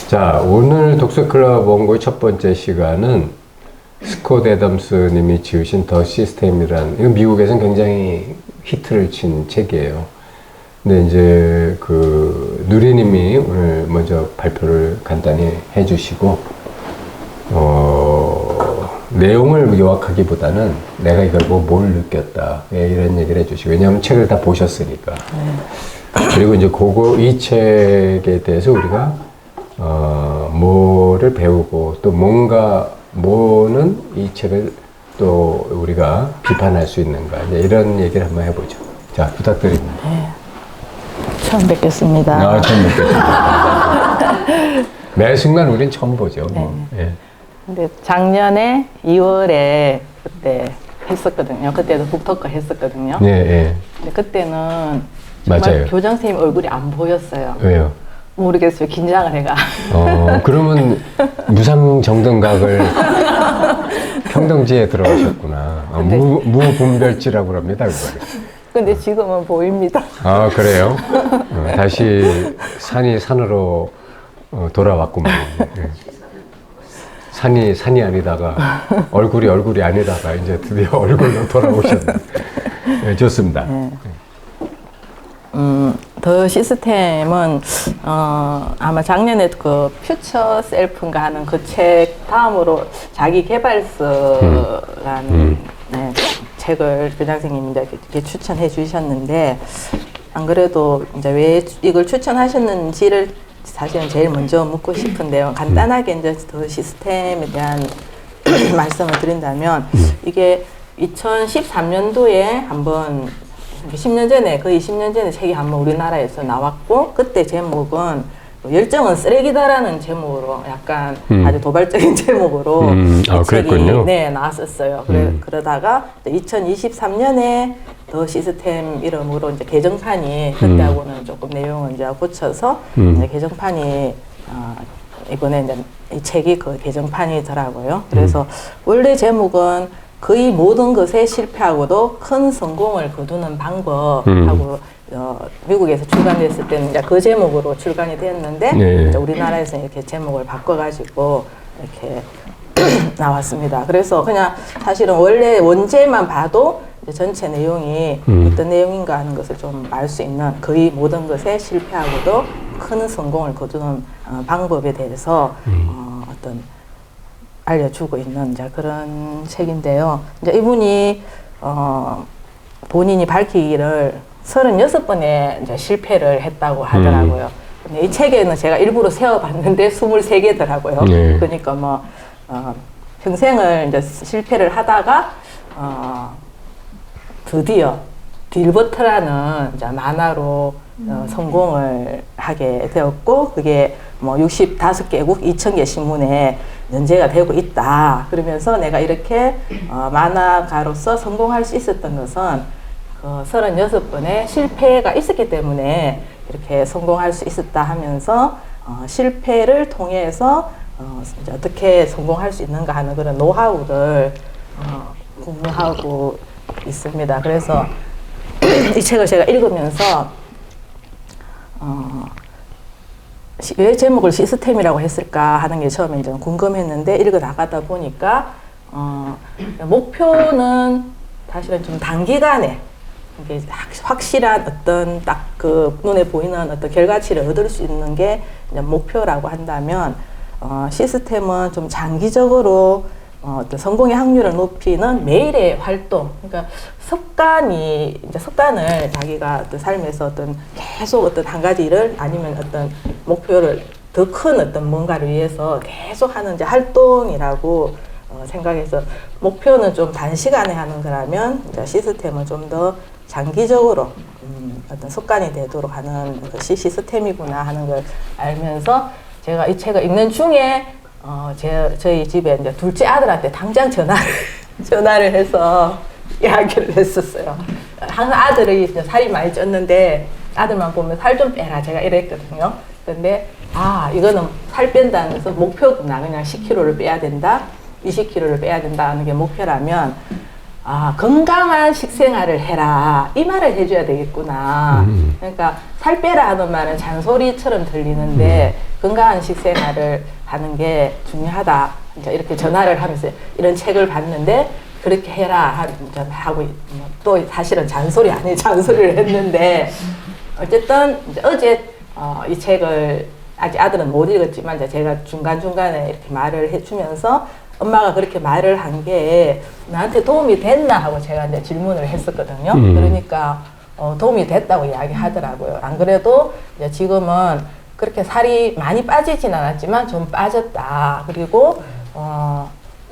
자, 오늘 독서클럽 원고의 첫 번째 시간은 스콧 애덤스 님이 지으신 더 시스템이란, 이거 미국에서는 굉장히 히트를 친 책이에요. 근데 이제 누리님이 오늘 먼저 발표를 간단히 해주시고, 내용을 요약하기보다는 내가 이걸 뭘 느꼈다, 이런 얘기를 해주시고, 왜냐하면 책을 다 보셨으니까. 그리고 이제 이 책에 대해서 우리가 뭐를 배우고 또 뭐는 이 책을 또 우리가 비판할 수 있는가, 이제 이런 얘기를 한번 해보죠. 자, 부탁드립니다. 네. 처음 뵙겠습니다. 처음 뵙겠습니다. 매 순간 우린 처음 보죠. 뭐. 예. 근데 작년에 2월에 그때 했었거든요. 그때도 북토크 했었거든요. 예, 예. 근데 그때는 정말 맞아요. 교장 선생님 얼굴이 안 보였어요. 왜요? 모르겠어요. 긴장을 해가. 그러면 무상정등각을 평등지에 들어가셨구나. 무분별지라고 합니다, 그거를. 근데 지금은 보입니다. 아, 그래요? 다시 산이 산으로 돌아왔구만. 예. 산이 아니다가 얼굴이 아니다가 이제 드디어 얼굴로 돌아오셨네. 네, 좋습니다. 네. 더 시스템은 아마 작년에 그 퓨처 셀프인가 하는 그 책 다음으로 자기 개발서라는 네, 책을 교장 선생님이 이렇게 추천해 주셨는데, 안 그래도 이제 왜 이걸 추천하셨는지를 사실은 제일 먼저 묻고 싶은데요. 간단하게 이제 더 시스템에 대한 말씀을 드린다면, 이게 2013년도에 한번 10년 전에, 거의 20년 전에 책이 한번 우리나라에서 나왔고, 그때 제목은 열정은 쓰레기다라는 제목으로 약간 아주 도발적인 제목으로 책이 네, 나왔었어요. 그러다가 2023년에 더 시스템 이름으로 이제 개정판이 그때하고는 조금 내용을 이제 고쳐서 이제 개정판이 이번에 이제 이 책이 그 개정판이더라고요. 그래서 원래 제목은 거의 모든 것에 실패하고도 큰 성공을 거두는 방법하고 미국에서 출간됐을 때는 이제 그 제목으로 출간이 됐는데 네. 이제 우리나라에서 이렇게 제목을 바꿔가지고 이렇게 나왔습니다. 그래서 그냥 사실은 원래 원제만 봐도 전체 내용이 어떤 내용인가 하는 것을 좀 알 수 있는, 거의 모든 것에 실패하고도 큰 성공을 거두는 방법에 대해서 어떤 알려주고 있는 이제 그런 책인데요. 이제 이분이 본인이 밝히기를 36번의 이제 실패를 했다고 하더라고요. 근데 이 책에는 제가 일부러 세어봤는데 23개더라고요. 네. 그러니까 뭐 평생을 이제 실패를 하다가 드디어 딜버트라는 이제 만화로 성공을 하게 되었고, 그게 뭐 65개국 2,000개 신문에 연재가 되고 있다. 그러면서 내가 이렇게 만화가로서 성공할 수 있었던 것은 그 36번의 실패가 있었기 때문에 이렇게 성공할 수 있었다 하면서 실패를 통해서 이제 어떻게 성공할 수 있는가 하는 그런 노하우를 공유하고 있습니다. 그래서 이 책을 제가 읽으면서 왜 제목을 시스템이라고 했을까 하는 게 처음에 좀 궁금했는데, 읽어 나가다 보니까 목표는 사실은 좀 단기간에 이게 확실한 어떤 딱 그 눈에 보이는 어떤 결과치를 얻을 수 있는 게 이제 목표라고 한다면, 시스템은 좀 장기적으로 어떤 성공의 확률을 높이는 매일의 활동, 그러니까 습관을 자기가 어떤 삶에서 어떤 계속 어떤 한 가지 일을 아니면 어떤 목표를 더 큰 어떤 뭔가를 위해서 계속 하는 이제 활동이라고 생각해서, 목표는 좀 단시간에 하는 거라면 이제 시스템은 좀 더 장기적으로 어떤 습관이 되도록 하는 것이 시스템이구나 하는 걸 알면서, 제가 이 책을 읽는 중에 저희 집에 이제 둘째 아들한테 당장 전화를 해서 이야기를 했었어요. 항상 아들이 이제 살이 많이 쪘는데 아들만 보면 살 좀 빼라 제가 이랬거든요. 근데 이거는 살 뺀다면서 목표구나. 그냥 10kg를 빼야 된다, 20kg를 빼야 된다 하는 게 목표라면 건강한 식생활을 해라, 이 말을 해줘야 되겠구나. 그러니까 살 빼라 하는 말은 잔소리처럼 들리는데 건강한 식생활을 하는 게 중요하다. 이제 이렇게 전화를 하면서 이런 책을 봤는데 그렇게 해라 하고 또 사실은 잔소리 아니에요. 잔소리를 했는데 어쨌든 이제 어제 이 책을 아직 아들은 못 읽었지만 이제 제가 중간중간에 이렇게 말을 해주면서 엄마가 그렇게 말을 한 게 나한테 도움이 됐나 하고 제가 이제 질문을 했었거든요. 그러니까 도움이 됐다고 이야기하더라고요. 안 그래도 이제 지금은 그렇게 살이 많이 빠지진 않았지만 좀 빠졌다. 그리고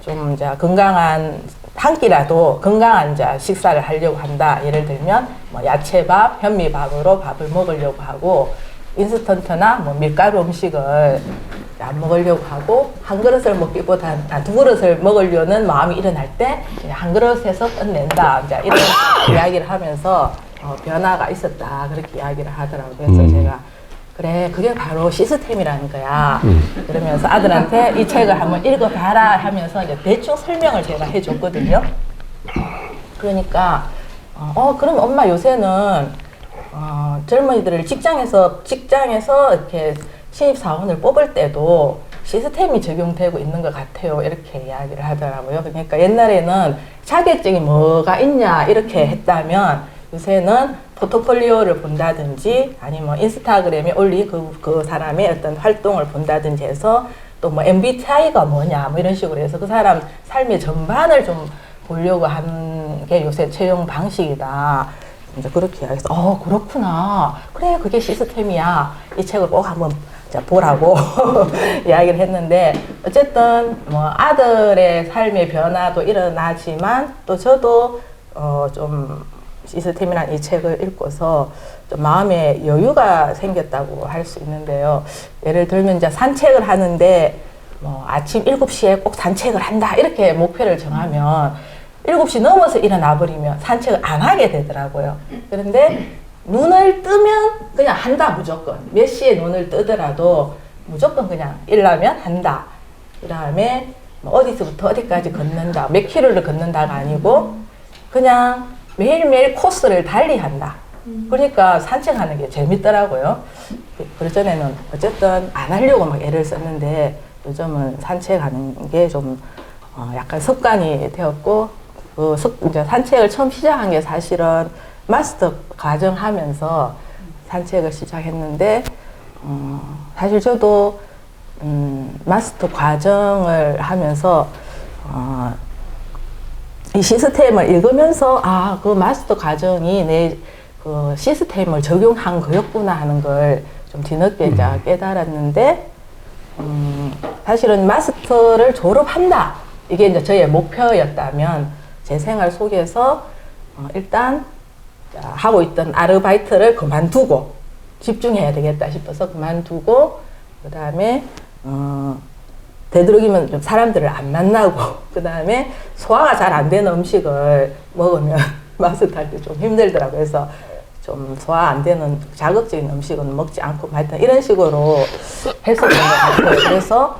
좀 이제 건강한 한 끼라도 건강한 이제 식사를 하려고 한다. 예를 들면 뭐 야채밥, 현미밥으로 밥을 먹으려고 하고 인스턴트나 뭐 밀가루 음식을 안 먹으려고 하고 한 그릇을 먹기보다 두 그릇을 먹으려는 마음이 일어날 때 그냥 한 그릇에서 끝낸다. 이제 이런 이야기를 하면서 변화가 있었다. 그렇게 이야기를 하더라고요. 그래서 제가 그래, 그게 바로 시스템이라는 거야. 그러면서 아들한테 이 책을 한번 읽어봐라 하면서 이제 대충 설명을 제가 해줬거든요. 그러니까, 그럼 엄마 요새는, 젊은이들을 직장에서 이렇게 신입사원을 뽑을 때도 시스템이 적용되고 있는 것 같아요. 이렇게 이야기를 하더라고요. 그러니까 옛날에는 자격증이 뭐가 있냐, 이렇게 했다면 요새는 포트폴리오를 본다든지 아니면 인스타그램에 올린 그 사람의 어떤 활동을 본다든지 해서 또 뭐 MBTI가 뭐냐 뭐 이런 식으로 해서 그 사람 삶의 전반을 좀 보려고 하는 게 요새 채용 방식이다. 이제 그렇게 이야기해서 그렇구나. 그래 그게 시스템이야. 이 책을 꼭 한번 보라고 이야기를 했는데 어쨌든 뭐 아들의 삶의 변화도 일어나지만 또 저도 좀 시스템이란 이 책을 읽고서 좀 마음에 여유가 생겼다고 할 수 있는데요. 예를 들면 이제 산책을 하는데 뭐 아침 7시에 꼭 산책을 한다 이렇게 목표를 정하면 7시 넘어서 일어나 버리면 산책을 안 하게 되더라고요. 그런데 눈을 뜨면 그냥 한다 무조건. 몇 시에 눈을 뜨더라도 무조건 그냥 일어나면 한다. 그 다음에 뭐 어디서부터 어디까지 걷는다. 몇 킬로를 걷는다가 아니고 그냥 매일매일 코스를 달리한다. 그러니까 산책하는 게 재밌더라고요. 그전에는 어쨌든 안 하려고 막 애를 썼는데 요즘은 산책하는 게 좀 약간 습관이 되었고 이제 산책을 처음 시작한 게 사실은 마스터 과정 하면서 산책을 시작했는데 사실 저도 마스터 과정을 하면서 이 시스템을 읽으면서 그 마스터 과정이 내 그 시스템을 적용한 거였구나 하는 걸 좀 뒤늦게 이제 깨달았는데 사실은 마스터를 졸업한다 이게 이제 저의 목표였다면 제 생활 속에서 일단 하고 있던 아르바이트를 그만두고 집중해야 되겠다 싶어서 그만두고 그 다음에 되도록이면 좀 사람들을 안 만나고 그 다음에 소화가 잘 안 되는 음식을 먹으면 마스터할 때 좀 힘들더라고요. 그래서 좀 소화 안 되는 자극적인 음식은 먹지 않고 하여튼 이런 식으로 했었던 것 같아요. 그래서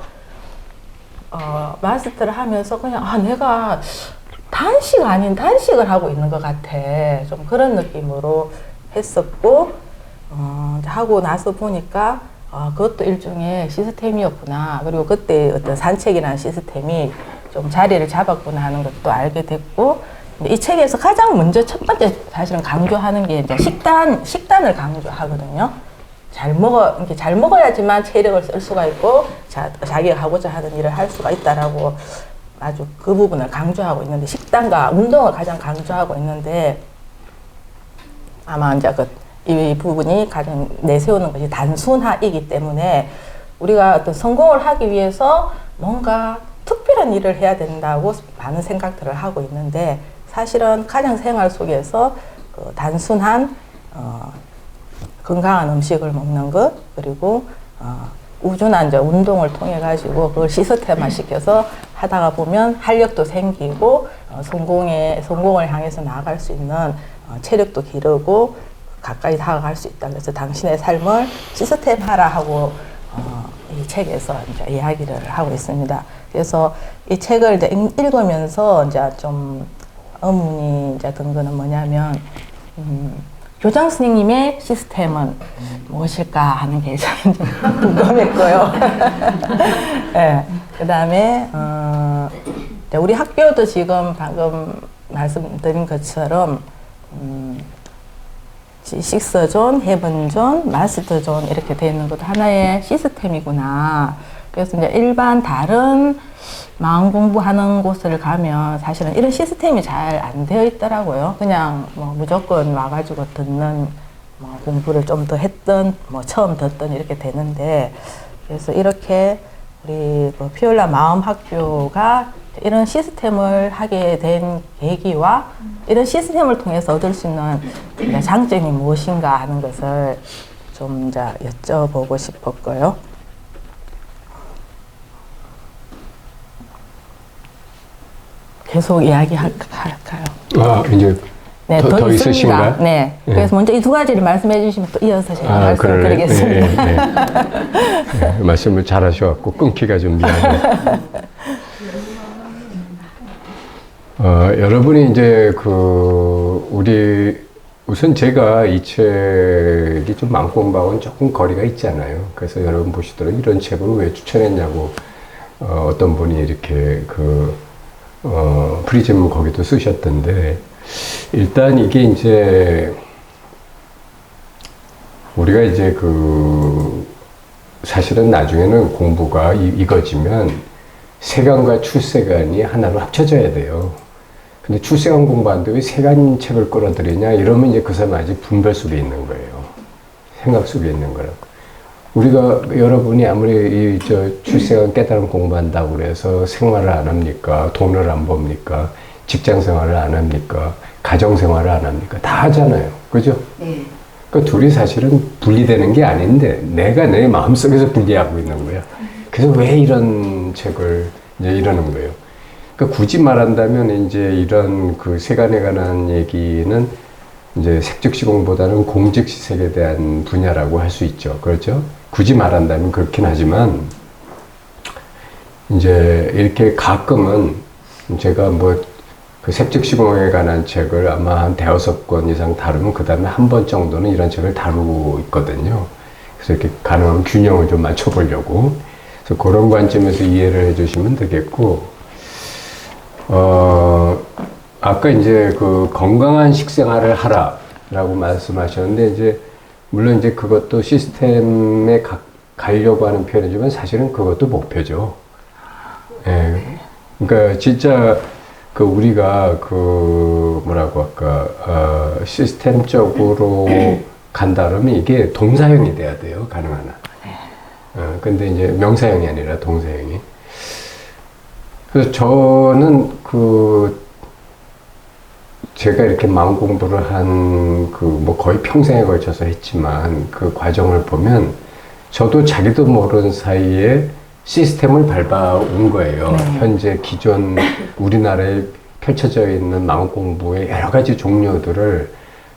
마스터를 하면서 그냥 내가 단식 아닌 단식을 하고 있는 것 같아. 좀 그런 느낌으로 했었고 하고 나서 보니까 그것도 일종의 시스템이었구나. 그리고 그때 어떤 산책이라는 시스템이 좀 자리를 잡았구나 하는 것도 알게 됐고 이 책에서 가장 먼저 첫 번째 사실은 강조하는 게 이제 식단을 강조하거든요. 잘 먹어야지만 체력을 쓸 수가 있고 자기가 하고자 하는 일을 할 수가 있다라고 아주 그 부분을 강조하고 있는데 식단과 운동을 가장 강조하고 있는데 아마 이제 이 부분이 가장 내세우는 것이 단순화이기 때문에 우리가 어떤 성공을 하기 위해서 뭔가 특별한 일을 해야 된다고 많은 생각들을 하고 있는데 사실은 가정 생활 속에서 그 단순한 건강한 음식을 먹는 것 그리고 꾸준한 이제 운동을 통해 가지고 그걸 시스템화 시켜서 하다가 보면 활력도 생기고 성공을 향해서 나아갈 수 있는 체력도 기르고 가까이 다가갈 수 있다. 그래서 당신의 삶을 시스템화라 하고 이 책에서 이제 이야기를 하고 있습니다. 그래서 이 책을 이제 읽으면서 이제 좀 의문이 이제 든 거는 뭐냐면 교장 선생님의 시스템은 무엇일까 하는 게 좀 궁금했고요. 네. 그 다음에, 우리 학교도 지금 방금 말씀드린 것처럼, 식스존, 헤븐존, 마스터존 이렇게 되어 있는 것도 하나의 시스템이구나. 그래서 이제 일반 다른 마음 공부하는 곳을 가면 사실은 이런 시스템이 잘 안 되어 있더라고요. 그냥 뭐 무조건 와가지고 듣는 뭐 공부를 좀 더 했던, 뭐 처음 듣던 이렇게 되는데, 그래서 이렇게 우리 그 피올라 마음학교가 이런 시스템을 하게 된 계기와 이런 시스템을 통해서 얻을 수 있는 장점이 무엇인가 하는 것을 좀 이제 여쭤보고 싶었고요. 계속 이야기할까요? 아, 이제 네, 더 있습니다. 있으신가요? 네. 네. 그래서 먼저 이 두 가지를 말씀해 주시면 또 이어서 제가 말씀드리겠습니다. 네, 말씀을 잘 하셔갖고 끊기가 좀 미안해요. 여러분이 이제 우선 제가 이 책이 좀 마음 공부하고는 조금 거리가 있잖아요. 그래서 여러분 보시더라도 이런 책을 왜 추천했냐고, 어떤 분이 이렇게 프리즘 거기도 쓰셨던데, 일단 이게 이제, 우리가 이제 사실은 나중에는 공부가 이거지면 세간과 출세간이 하나로 합쳐져야 돼요. 근데 출세간 공부하는데 왜 세간 책을 끌어들이냐? 이러면 이제 그 사람 아직 분별 속에 있는 거예요. 생각 속에 있는 거라고. 우리가, 여러분이 아무리 출세간 깨달음 공부한다고 그래서 생활을 안 합니까? 돈을 안 법니까? 직장 생활을 안 합니까? 가정 생활을 안 합니까? 다 하잖아요. 그죠? 네. 그 둘이 사실은 분리되는 게 아닌데, 내가 내 마음속에서 분리하고 있는 거야. 그래서 왜 이런 책을 이제 이러는 거예요. 그러니까 굳이 말한다면 이제 이런 세간에 관한 얘기는 이제 색즉시공보다는 공즉시색에 대한 분야라고 할 수 있죠. 그렇죠? 굳이 말한다면 그렇긴 하지만, 이제 이렇게 가끔은 제가 색즉시공에 관한 책을 아마 한 5권 이상 다루면 그 다음에 한 번 정도는 이런 책을 다루고 있거든요. 그래서 이렇게 가능하면 균형을 좀 맞춰보려고. 그래서 그런 관점에서 이해를 해주시면 되겠고, 아까 이제 건강한 식생활을 하라라고 말씀하셨는데, 이제, 물론 이제 그것도 시스템에 가려고 하는 표현이지만 사실은 그것도 목표죠. 예. 그러니까 진짜 우리가 뭐라고 할까, 시스템적으로 간다 그러면 이게 동사형이 돼야 돼요. 가능한 한. 근데 이제 명사형이 아니라 동사형이. 그래서 저는 제가 이렇게 마음 공부를 거의 평생에 걸쳐서 했지만 그 과정을 보면 저도 자기도 모르는 사이에 시스템을 밟아온 거예요. 네. 현재 기존 우리나라에 펼쳐져 있는 마음 공부의 여러 가지 종류들을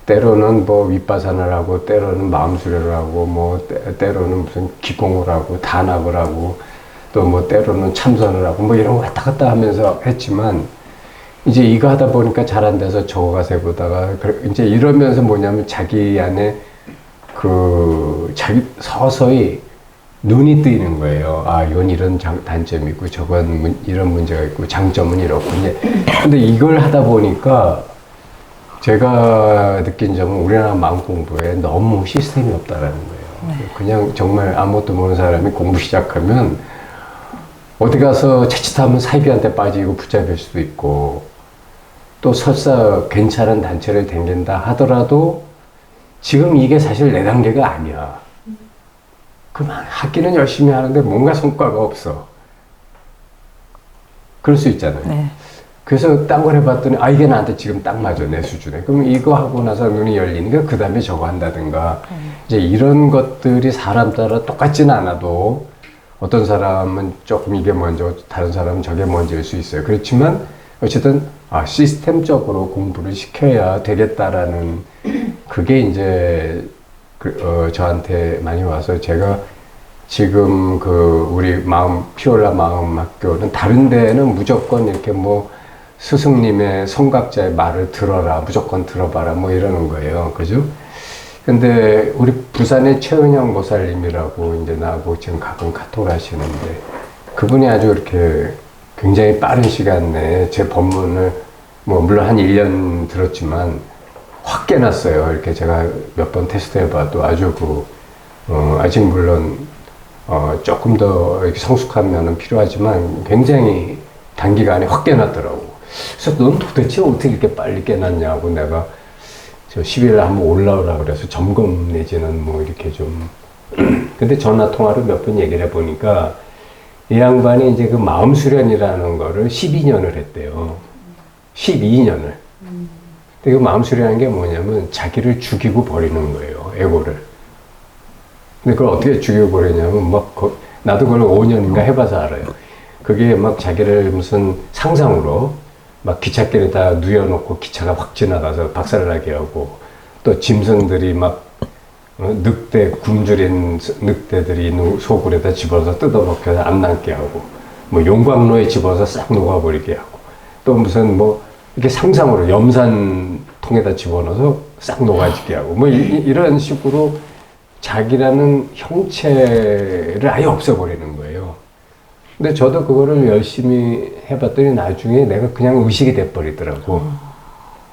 때로는 윗바산을 하고, 때로는 마음수련을 하고, 때로는 무슨 기공을 하고, 단합을 하고, 또 때로는 참선을 하고, 이런 거 왔다 갔다 하면서 했지만, 이제 이거 하다 보니까 잘 안 돼서 저거 가서 해보다가, 이제 이러면서 뭐냐면 자기 안에 자기 서서히 눈이 뜨이는 거예요. 아, 이건 이런 단점이 있고, 저건 이런 문제가 있고, 장점은 이렇고. 근데 이걸 하다 보니까 제가 느낀 점은 우리나라 마음 공부에 너무 시스템이 없다라는 거예요. 그냥 정말 아무것도 모르는 사람이 공부 시작하면 어디 가서 자칫하면 사이비한테 빠지고 붙잡힐 수도 있고, 또 설사 괜찮은 단체를 다닌다 하더라도 지금 이게 사실 내 단계가 아니야. 그만 학기는 열심히 하는데 뭔가 성과가 없어. 그럴 수 있잖아요. 네. 그래서 딴 걸 해봤더니 이게 나한테 지금 딱 맞아, 내 수준에. 그럼 이거 하고 나서 눈이 열리니까 그 다음에 저거 한다든가. 이제 이런 것들이 사람 따라 똑같지는 않아도 어떤 사람은 조금 이게 먼저, 다른 사람은 저게 먼저일 수 있어요. 그렇지만 어쨌든 시스템적으로 공부를 시켜야 되겠다라는 그게 이제 저한테 많이 와서 제가 지금 우리 피올라 마음학교는 다른 데는 무조건 이렇게 스승님의 성각자의 말을 들어라, 무조건 들어봐라, 이러는 거예요. 그죠? 근데 우리 부산의 최은영 보살님이라고 이제 나하고 지금 가끔 카톡을 하시는데 그분이 아주 이렇게 굉장히 빠른 시간 내에 제 법문을 뭐 물론 한 1년 들었지만 확 깨놨어요. 이렇게 제가 몇 번 테스트 해봐도 아주 아직 물론 조금 더 이렇게 성숙한 면은 필요하지만 굉장히 단기간에 확 깨놨더라고. 그래서 넌 도대체 어떻게 이렇게 빨리 깨놨냐고 내가 저 10일에 한번 올라오라 그래서 점검 내지는 뭐 이렇게 좀 근데 전화 통화로 몇 번 얘기를 해보니까 이 양반이 이제 그 마음 수련이라는 거를 12년을 했대요. 12년을. 근데 그 마음 수련이라는 게 뭐냐면 자기를 죽이고 버리는 거예요. 에고를. 근데 그걸 어떻게 죽이고 버리냐면 나도 그걸 5년인가 해봐서 알아요. 그게 막 자기를 무슨 상상으로 막 기찻길에다 누워놓고 기차가 확 지나가서 박살나게 하고 또 짐승들이 막 늑대, 굶주린 늑대들이 있는 소굴에다 집어서 뜯어먹혀서 안 남게 하고 뭐 용광로에 집어서 싹 녹아버리게 하고 또 무슨 뭐 이렇게 상상으로 염산통에다 집어넣어서 싹 녹아지게 하고 뭐 이런 식으로 자기라는 형체를 아예 없애버리는 거예요. 근데 저도 그거를 열심히 해봤더니 나중에 내가 그냥 의식이 돼버리더라고.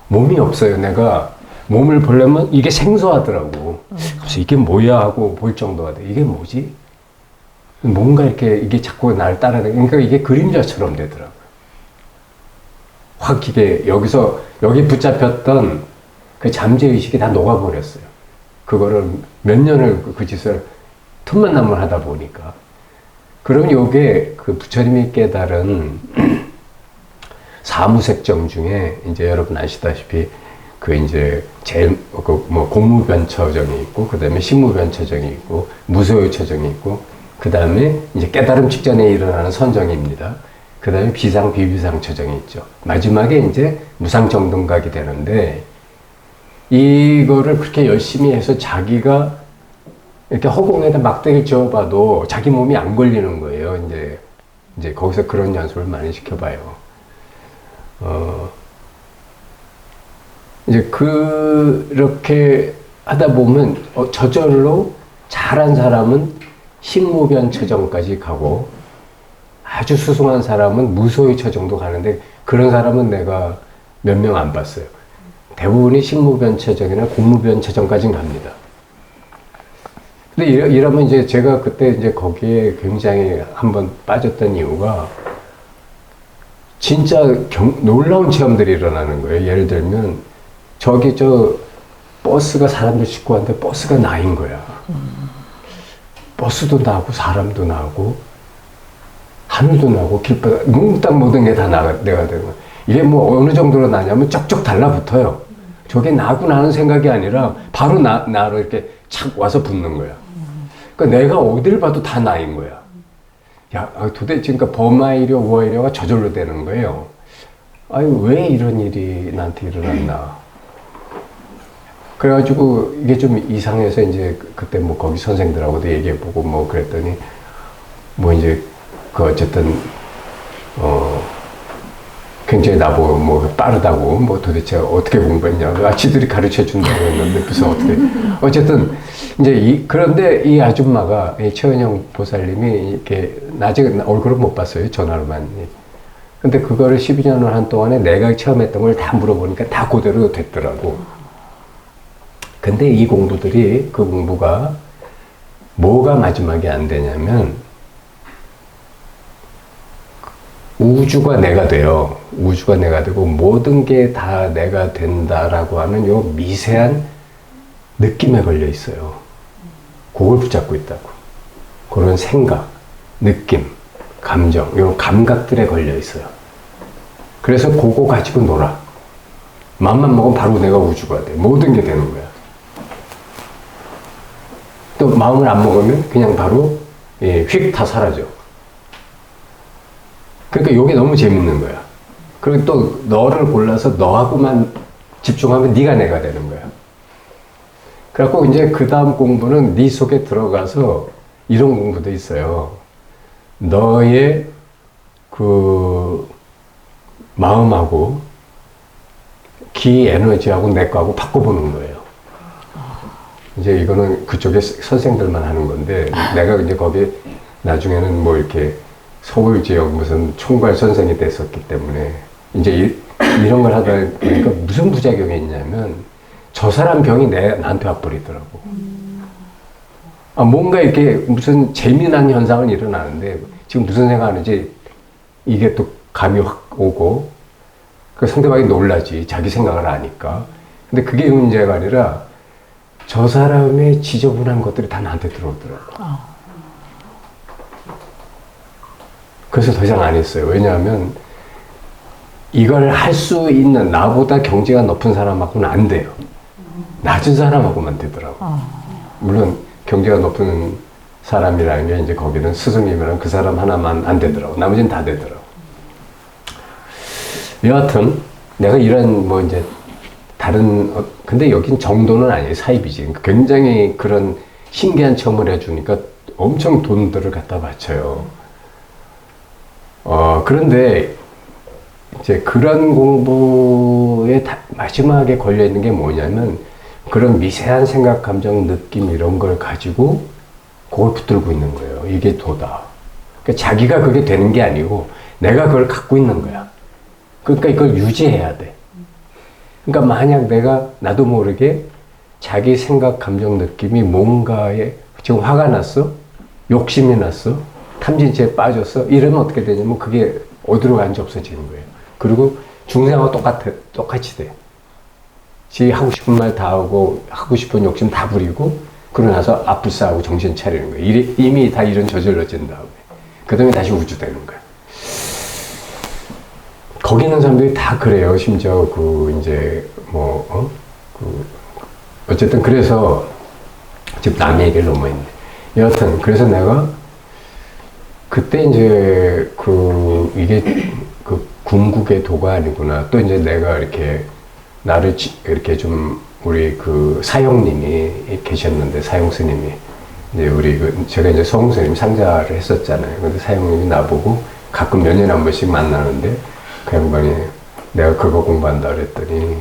몸이 없어요. 내가 몸을 보려면 이게 생소하더라고. 그래서 이게 뭐야 하고 볼 정도가 돼. 이게 뭐지? 뭔가 이렇게 이게 자꾸 날 따라다니니까 그러니까 이게 그림자처럼 되더라고요. 확 이게 여기 붙잡혔던 그 잠재의식이 다 녹아버렸어요. 그거를 몇 년을 그 짓을 틈만 나면 하다 보니까. 그러면 요게 그 부처님이 깨달은 사무색정 중에 이제 여러분 아시다시피 그 이제 제일 뭐 공무변처정이 있고 그 다음에 식무변처정이 있고 무소유처정이 있고 그 다음에 이제 깨달음 직전에 일어나는 선정입니다. 그 다음에 비상 비비상처정이 있죠. 마지막에 이제 무상정등각이 되는데 이거를 그렇게 열심히 해서 자기가 이렇게 허공에다 막대기를 지어봐도 자기 몸이 안 걸리는 거예요. 이제 거기서 그런 연습을 많이 시켜봐요. 이제 그렇게 하다 보면 저절로 잘한 사람은 식무변처정까지 가고 아주 수승한 사람은 무소유처정도 가는데 그런 사람은 내가 몇 명 안 봤어요. 대부분이 식무변처정이나 공무변처정까지는 갑니다. 근데 이러면 이제 제가 그때 이제 거기에 굉장히 한번 빠졌던 이유가 진짜 놀라운 체험들이 일어나는 거예요. 예를 들면 저기 버스가 사람들 싣고 왔는데 버스가 나인 거야. 버스도 나고 사람도 나고 하늘도 나고 길바닥 몽땅 모든 게 다 내가 되는 거야. 이게 뭐 어느 정도로 나냐면 쩍쩍 달라붙어요. 저게 나고 나는 생각이 아니라 바로 나로 이렇게 착 와서 붙는 거야. 그러니까 내가 어딜 봐도 다 나인 거야. 야, 도대체 그러니까 범아이려 우아이려가 저절로 되는 거예요. 아유, 왜 이런 일이 나한테 일어났나. 그래가지고 이게 좀 이상해서 이제 그때 뭐 거기 선생들하고도 얘기해보고 뭐 그랬더니 뭐 이제 어쨌든 굉장히 나보고 뭐 빠르다고 뭐 도대체 어떻게 공부했냐. 지들이 가르쳐 준다고 했는데 무슨 어떻게. 어쨌든 이제 그런데 이 아줌마가 이 최은영 보살님이 이렇게 나중에 얼굴을 못 봤어요. 전화로만. 근데 그거를 12년을 한 동안에 내가 체험했던 걸 다 물어보니까 다 그대로 됐더라고. 근데 이 공부들이 그 공부가 뭐가 마지막에 안 되냐면 우주가 내가 돼요. 우주가 내가 되고 모든 게 다 내가 된다라고 하는 요 미세한 느낌에 걸려 있어요. 그걸 붙잡고 있다고. 그런 생각, 느낌, 감정, 이런 감각들에 걸려 있어요. 그래서 그거 가지고 놀아. 마음만 먹으면 바로 내가 우주가 돼. 모든 게 되는 거야. 또 마음을 안 먹으면 그냥 바로 휙 다 사라져. 그러니까 이게 너무 재밌는 거야. 그리고 또 너를 골라서 너하고만 집중하면 네가 내가 되는 거야. 그래갖고 이제 그 다음 공부는 네 속에 들어가서 이런 공부도 있어요. 너의 그 마음하고 기 에너지하고 내 거하고 바꿔보는 거예요. 이제 이거는 그쪽에 선생들만 하는 건데, 내가 이제 거기 나중에는 뭐 이렇게 서울 지역 무슨 총괄 선생이 됐었기 때문에, 이제 이런 걸 하다 보니까 무슨 부작용이 있냐면, 저 사람 병이 나한테 와버리더라고. 아, 뭔가 이렇게 무슨 재미난 현상은 일어나는데, 지금 무슨 생각하는지 이게 또 감이 확 오고, 그 상대방이 놀라지. 자기 생각을 아니까. 근데 그게 문제가 아니라, 저 사람의 지저분한 것들이 다 나한테 들어오더라고. 그래서 더 이상 안 했어요. 왜냐하면, 이걸 할 수 있는 나보다 경제가 높은 사람하고는 안 돼요. 낮은 사람하고만 되더라고. 물론 경제가 높은 사람이라는 게 이제 거기는 스승님이랑 그 사람 하나만 안 되더라고. 나머지는 다 되더라고. 여하튼 내가 이런 뭐 이제 다른 근데 여긴 정도는 아니에요. 사입이지. 굉장히 그런 신기한 체험을 해주니까 엄청 돈들을 갖다 바쳐요. 그런데 이제 그런 공부에 마지막에 걸려있는 게 뭐냐면 그런 미세한 생각, 감정, 느낌 이런 걸 가지고 그걸 붙들고 있는 거예요. 이게 도다. 그러니까 자기가 그게 되는 게 아니고 내가 그걸 갖고 있는 거야. 그러니까 이걸 유지해야 돼. 그러니까 만약 내가 나도 모르게 자기 생각, 감정, 느낌이 뭔가에 지금 화가 났어? 욕심이 났어? 탐진치에 빠졌어? 이러면 어떻게 되냐면 그게 어디로 간지 없어지는 거예요. 그리고 중생하고 똑같이 돼. 지 하고 싶은 말 다 하고 하고 싶은 욕심 다 부리고 그러고 나서 앞불싸하고 정신 차리는 거예요. 이미 다 이런 저질러진 다음에 그 다음에 다시 우주되는 거예요. 거기 있는 사람들이 다 그래요. 심지어 이제 어쨌든 그래서 지금 남의 얘기를 너무 했네. 여하튼 그래서 내가 그때 이제 이게 궁극의 도가 아니구나. 또 이제 내가 이렇게 나를 이렇게 좀 우리 사형님이 계셨는데 사형 스님이 이제 제가 이제 서홍 스님 상자를 했었잖아요. 근데 사형님이 나보고 가끔 몇 년에 한 번씩 만나는데 그 양반이 내가 그거 공부한다 그랬더니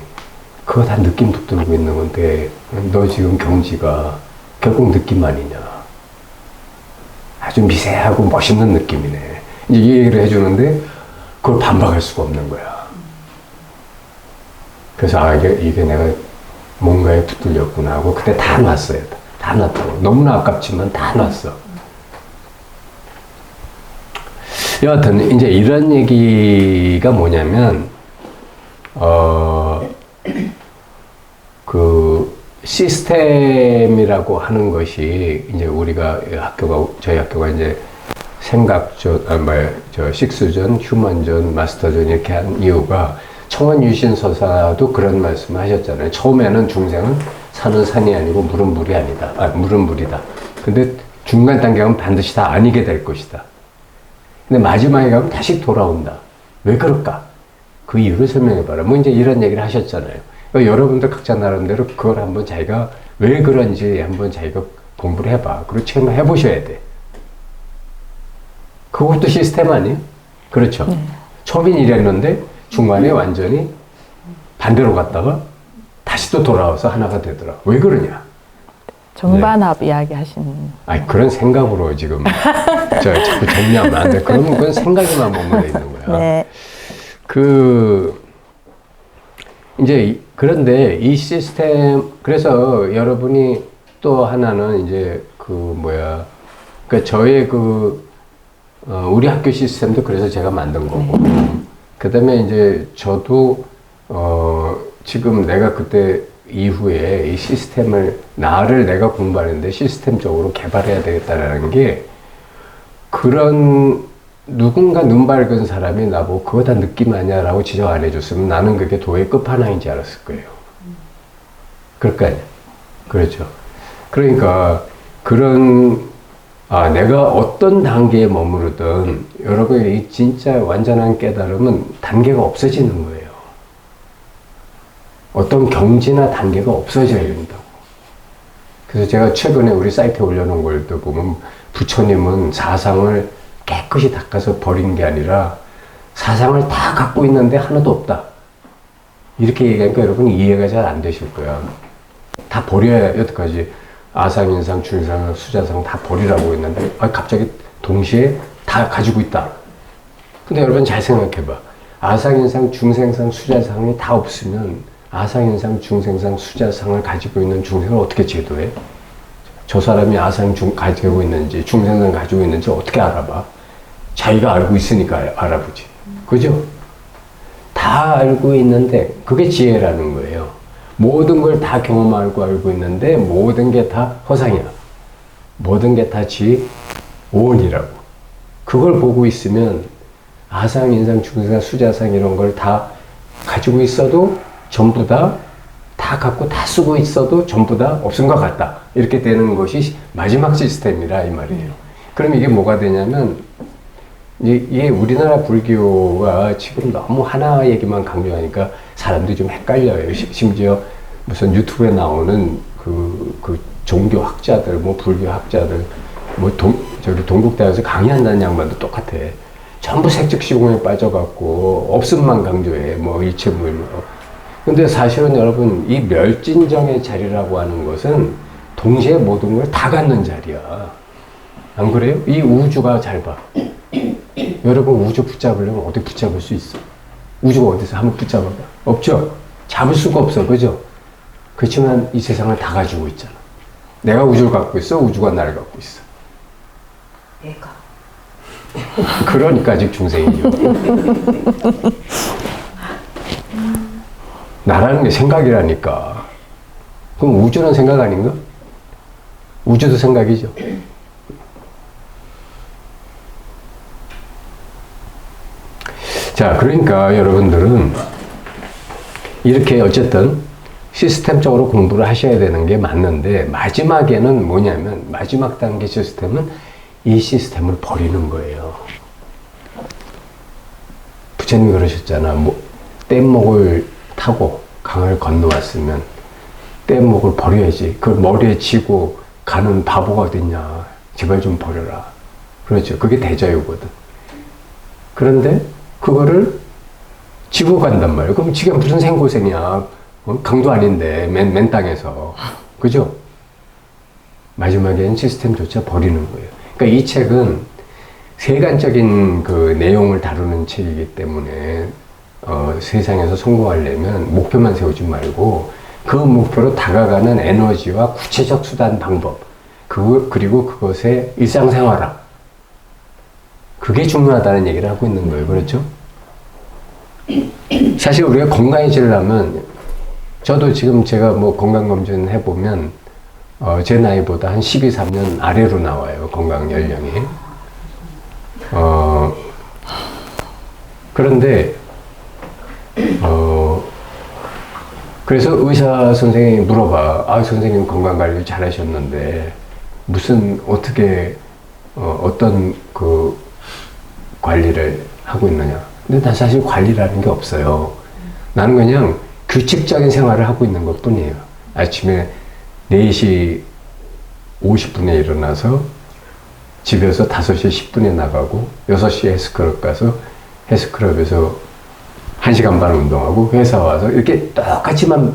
그거 다 느낌 붙들고 있는 건데 너 지금 경지가 결국 느낌 아니냐. 아주 미세하고 멋있는 느낌이네. 이제 이 얘기를 해주는데 그걸 반박할 수가 없는 거야. 그래서 이게 내가 뭔가에 붙들렸구나 하고 그때 다 놨어요. 다 놨다고. 너무나 아깝지만 다 놨어. 여하튼 이제 이런 얘기가 뭐냐면 시스템이라고 하는 것이 이제 우리가 저희 학교가 이제 생각전, 식수전, 휴먼전, 마스터전 이렇게 한 이유가 청원유신서사도 그런 말씀을 하셨잖아요. 처음에는 중생은 산은 산이 아니고 물은 물이 아니다. 물은 물이다. 근데 중간 단계 가면 반드시 다 아니게 될 것이다. 근데 마지막에 가면 다시 돌아온다. 왜 그럴까? 그 이유를 설명해봐라. 뭐 이제 이런 얘기를 하셨잖아요. 그러니까 여러분들 각자 나름대로 그걸 한번 자기가 왜 그런지 한번 자기가 공부를 해봐. 그리고 체험을 해보셔야 돼. 그것도 시스템 아니에요? 그렇죠. 처음엔 이랬는데 중간에 완전히 반대로 갔다가 다시 또 돌아와서 하나가 되더라. 왜 그러냐? 정반합 이야기 하시는. 아니, 그런 생각으로 지금 자꾸 정리하면 안 돼. 그러면 그건 생각에만 머물러 있는 거야. 네. 이제 그런데 이 시스템, 그래서 여러분이 또 하나는 이제 그러니까 저의 우리 학교 시스템도 그래서 제가 만든 거고. 그 다음에 이제 저도, 지금 내가 그때 이후에 이 시스템을, 나를 내가 공부하는데 시스템적으로 개발해야 되겠다라는 게 그런 누군가 눈 밝은 사람이 나보고 그거 다 느낌 아니야? 라고 지적 안 해줬으면 나는 그게 도의 끝판왕인지 알았을 거예요. 그럴 거 아니야. 그렇죠. 그러니까 내가 어떤 단계에 머무르든 여러분의 진짜 완전한 깨달음은 단계가 없어지는 거예요. 어떤 경지나 단계가 없어져야 된다고. 그래서 제가 최근에 우리 사이트에 올려놓은 걸 또 보면 부처님은 사상을 깨끗이 닦아서 버린 게 아니라 사상을 다 갖고 있는데 하나도 없다. 이렇게 얘기하니까 여러분 이해가 잘 안 되실 거야. 다 버려야 여태까지 아상인상, 중상, 수자상 다 버리라고 했는데 갑자기 동시에 다 가지고 있다. 근데 여러분 잘 생각해봐. 아상인상, 중생상, 수자상이 다 없으면 아상인상, 중생상, 수자상을 가지고 있는 중생을 어떻게 제도해? 저 사람이 아상 중 가지고 있는지 중생상 가지고 있는지 어떻게 알아봐? 자기가 알고 있으니까 알아보지. 그죠? 다 알고 있는데 그게 지혜라는 거예요. 모든 걸 다 경험하고 알고 있는데 모든 게 다 허상이야. 모든 게 다 지오원이라고. 그걸 보고 있으면 아상, 인상, 중상, 수자상 이런 걸 다 가지고 있어도 전부 다 갖고 다 쓰고 있어도 전부 다 없은 것 같다. 이렇게 되는 것이 마지막 시스템이라 이 말이에요. 그럼 이게 뭐가 되냐면 이게 우리나라 불교가 지금 너무 하나 얘기만 강조하니까 사람들이 좀 헷갈려요. 심지어 무슨 유튜브에 나오는 그 종교학자들, 뭐 불교학자들, 뭐 저기 동국대학에서 강의한다는 양반도 똑같아. 전부 색즉시공에 빠져갖고 없음만 강조해. 뭐 일체무일. 근데 사실은 여러분 이 멸진정의 자리라고 하는 것은 동시에 모든 걸 다 갖는 자리야. 안 그래요? 이 우주가 잘 봐. 여러분 우주 붙잡으려면 어디 붙잡을 수 있어? 우주가 어디서 한번 붙잡아봐? 없죠? 잡을 수가 없어. 그죠? 그렇지만 이 세상을 다 가지고 있잖아. 내가 우주를 갖고 있어? 우주가 나를 갖고 있어? 얘가. 그러니까 아직 중생이죠. 나라는 게 생각이라니까. 그럼 우주는 생각 아닌가? 우주도 생각이죠. 자, 그러니까 여러분들은 이렇게 어쨌든 시스템적으로 공부를 하셔야 되는 게 맞는데 마지막에는 뭐냐면 마지막 단계 시스템은 이 시스템을 버리는 거예요. 부처님이 그러셨잖아. 뭐, 뗏목을 타고 강을 건너왔으면 뗏목을 버려야지. 그걸 머리에 쥐고 가는 바보가 어딨냐. 제발 좀 버려라. 그렇죠. 그게 대자유거든. 그런데 그거를 지고 간단 말이에요. 그럼 지금 무슨 생고생이야. 강도 아닌데 맨 땅에서. 그죠? 마지막에는 시스템조차 버리는 거예요. 그러니까 이 책은 세간적인 그 내용을 다루는 책이기 때문에 세상에서 성공하려면 목표만 세우지 말고 그 목표로 다가가는 에너지와 구체적 수단 방법 그리고 그것의 일상생활화 그게 중요하다는 얘기를 하고 있는 거예요. 그렇죠? 사실 우리가 건강해지려면 저도 지금 제가 뭐 건강검진 해보면 제 나이보다 한 12, 3년 아래로 나와요. 건강 연령이. 그런데 그래서 의사 선생님이 물어봐. 아, 선생님 건강관리 잘 하셨는데 무슨 어떻게 어떤 그 관리를 하고 있느냐. 근데 난 사실 관리라는 게 없어요. 나는 그냥 규칙적인 생활을 하고 있는 것 뿐이에요. 아침에 4시 50분에 일어나서 집에서 5시 10분에 나가고 6시에 헬스클럽 가서 헬스클럽에서 1시간 반 운동하고 회사 와서 이렇게 똑같이만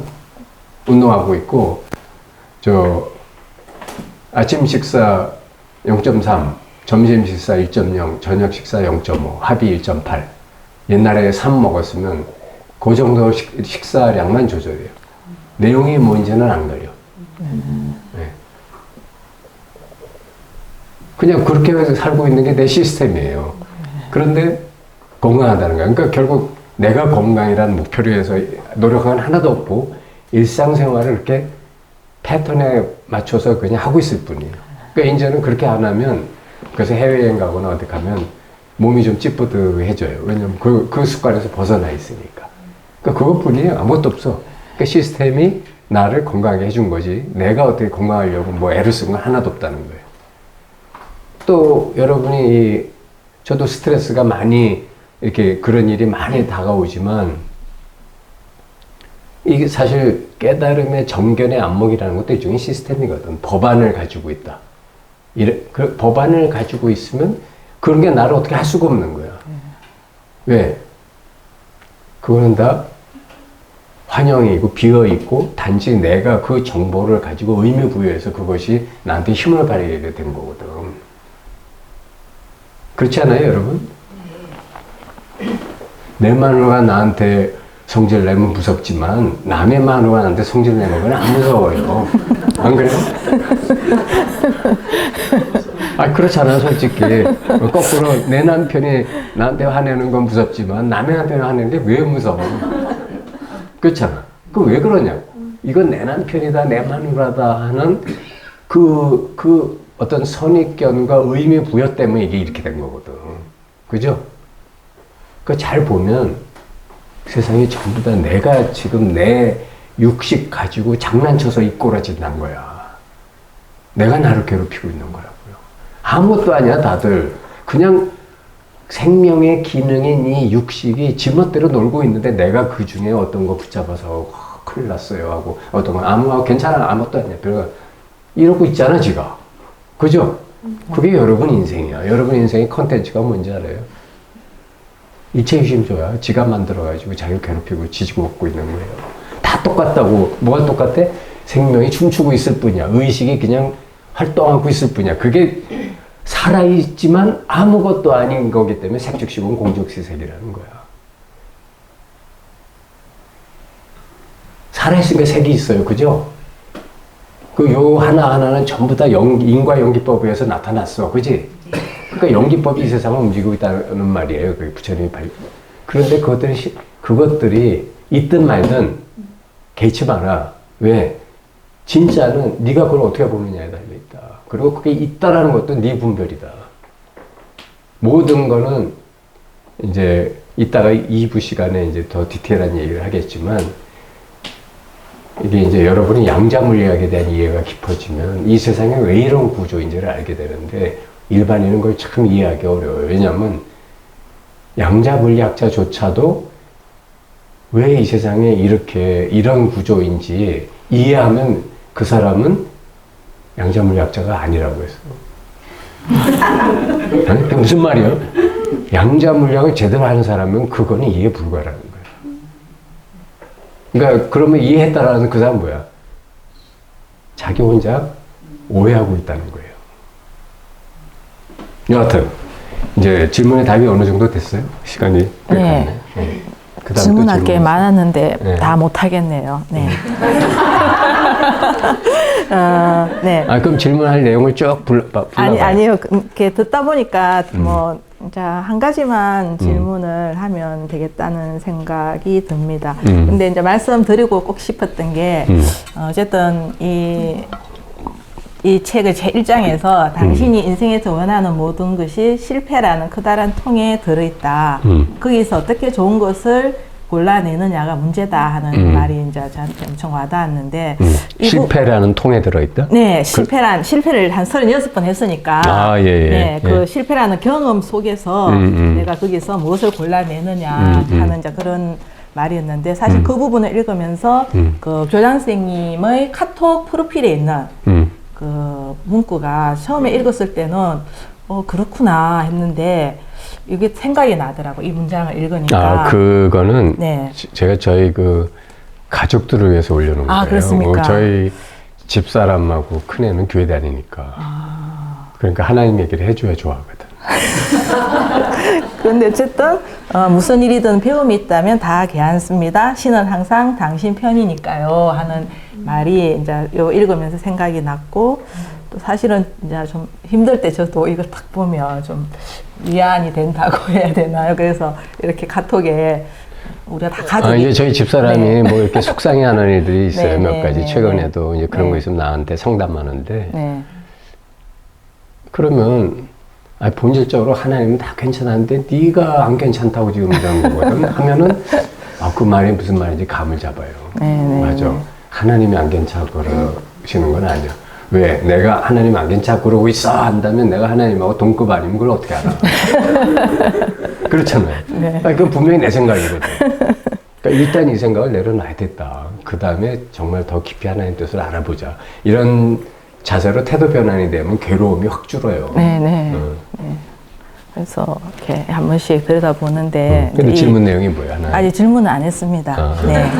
운동하고 있고 아침 식사 0.3 점심 식사 1.0 저녁 식사 0.5 합이 1.8 옛날에 3 먹었으면 그 정도 식사량만 조절해요. 내용이 뭔지는 안 걸려. 네. 그냥 그렇게 해서 살고 있는 게 내 시스템이에요. 그런데 건강하다는 거야. 그러니까 결국 내가 건강이라는 목표를 위해서 노력은 하나도 없고 일상생활을 이렇게 패턴에 맞춰서 그냥 하고 있을 뿐이에요. 그러니까 이제는 그렇게 안 하면 그래서 해외여행 가거나 어디 가면 몸이 좀 찌뿌드해져요. 왜냐면 그 습관에서 벗어나 있으니까. 그러니까 그것뿐이에요. 아무것도 없어. 그러니까 시스템이 나를 건강하게 해준 거지. 내가 어떻게 건강하려고 뭐 애를 쓴 건 하나도 없다는 거예요. 또 여러분이 저도 스트레스가 많이 이렇게 그런 일이 많이 다가오지만 이게 사실 깨달음의 정견의 안목이라는 것도 일종의 시스템이거든. 법안을 가지고 있다. 그 법안을 가지고 있으면 그런 게 나를 어떻게 할 수가 없는 거야. 왜? 그거는 다 환영이고 비어있고 단지 내가 그 정보를 가지고 의미 부여해서 그것이 나한테 힘을 발휘하게 된 거거든. 그렇지 않아요, 여러분? 내 마누라가 나한테 성질 내면 무섭지만 남의 마누라가 나한테 성질 내는 건 안 무서워요. 안 그래요? 아, 그렇잖아, 솔직히. 거꾸로 내 남편이 나한테 화내는 건 무섭지만 남의 남편이 화내는 게 왜 무서워? 그렇잖아. 그 왜 그러냐고. 이건 내 남편이다, 내 마누라다 하는 그 어떤 선입견과 의미 부여 때문에 이게 이렇게 된 거거든. 그죠? 그 잘 보면 세상이 전부 다 내가 지금 내 육식 가지고 장난쳐서 이 꼬라지 난 거야. 내가 나를 괴롭히고 있는 거라고요. 아무것도 아니야, 다들. 그냥 생명의 기능인 이 육식이 지멋대로 놀고 있는데 내가 그 중에 어떤 거 붙잡아서 큰일 났어요 하고 어떤 거 괜찮아, 아무것도 아니야. 별거 이러고 있잖아, 지가. 그죠? 그게 여러분 인생이야. 여러분 인생의 컨텐츠가 뭔지 알아요? 이체유심조야. 지가 만들어가지고 자기를 괴롭히고 지지고 먹고 있는 거예요. 다 똑같다고. 뭐가 똑같아? 생명이 춤추고 있을 뿐이야. 의식이 그냥 활동하고 있을 뿐이야. 그게 살아있지만 아무것도 아닌 거기 때문에 색즉시공 공적시색이라는 거야. 살아있으니까 색이 있어요. 그죠? 그 요 하나하나는 전부 다 인과연기법에 의해서 나타났어. 그지? 그러니까 연기법이 이 세상을 움직이고 있다는 말이에요. 그 부처님이 그런데 그것들이 있든 말든 개의치 마라. 왜? 진짜는 네가 그걸 어떻게 보느냐에 달려있다. 그리고 그게 있다라는 것도 네 분별이다. 모든 거는 이제 이따가 2부 시간에 이제 더 디테일한 얘기를 하겠지만 이게 이제 여러분이 양자물리학에 대한 이해가 깊어지면 이 세상에 왜 이런 구조인지를 알게 되는데 일반인은 그걸 참 이해하기 어려워요. 왜냐하면 양자물리학자조차도 왜 이 세상에 이런 구조인지 이해하면 그 사람은 양자물리학자가 아니라고 했어. 아니, 그게 무슨 말이야? 양자물리학을 제대로 하는 사람은 그거는 이해 불가라는 거야. 그러니까 그러면 이해했다라는 그 사람 뭐야? 자기 혼자 오해하고 있다는 거예요. 여하튼 이제 질문의 답이 어느 정도 됐어요? 시간이 꽤 갔네. 네. 질문할 게 많았는데 네. 다 못하겠네요. 네. 네. 아, 그럼 질문할 내용을 쭉 불러봐요. 아니요. 이렇게 듣다 보니까 뭐 자, 한 가지만 질문을 하면 되겠다는 생각이 듭니다. 근데 이제 말씀드리고 꼭 싶었던 게 어쨌든 이 책의 제1장에서 당신이 인생에서 원하는 모든 것이 실패라는 커다란 통에 들어있다. 거기서 어떻게 좋은 것을 골라내느냐가 문제다 하는 말이 이제 저한테 엄청 와닿았는데. 실패라는 통에 들어있다? 네, 실패를 한 36번 했으니까. 아, 예, 예. 네, 그 실패라는 경험 속에서 내가 거기서 무엇을 골라내느냐 하는 이제 그런 말이었는데 사실 그 부분을 읽으면서 그 교장 선생님의 카톡 프로필에 있는 그 문구가 처음에 읽었을 때는 그렇구나 했는데 이게 생각이 나더라고. 이 문장을 읽으니까. 아, 그거는 네. 제가 저희 그 가족들을 위해서 올려놓은 거예요. 그렇습니까? 저희 집사람하고 큰애는 교회 다니니까. 그러니까 하나님 얘기를 해줘야 좋아하거든. 그런데 어쨌든 무슨 일이든 배움이 있다면 다 괜찮습니다. 신은 항상 당신 편이니까요 하는 말이 이제 요 읽으면서 생각이 났고 또 사실은 이제 좀 힘들 때 저도 이걸 딱 보면 좀 위안이 된다고 해야 되나요? 그래서 이렇게 카톡에 우리가 다 가족이 이제 저희 집사람이 네. 뭐 이렇게 속상해하는 일들이 있어요. 네, 몇 네, 가지 네, 최근에도 이제 그런 네. 거 있으면 나한테 상담하는데 네. 그러면 본질적으로 하나님은 다 괜찮았는데 네가 안 괜찮다고 지금 이러는 거거든 하면은 그 말이 무슨 말인지 감을 잡아요. 네, 맞아. 하나님이 안 괜찮고 그러시는 건 아니야. 왜? 내가 하나님 안 괜찮고 그러고 있어 한다면 내가 하나님하고 동급 아니면 그걸 어떻게 알아? 그렇잖아요. 네. 그건 분명히 내 생각이거든. 그러니까 일단 이 생각을 내려놔야 됐다. 그 다음에 정말 더 깊이 하나님 뜻을 알아보자. 이런 자세로 태도 변환이 되면 괴로움이 확 줄어요. 네. 네. 그래서 이렇게 한 번씩 들여다보는데. 근데 질문 내용이 뭐야? 하나? 아직 질문은 안 했습니다. 아. 네.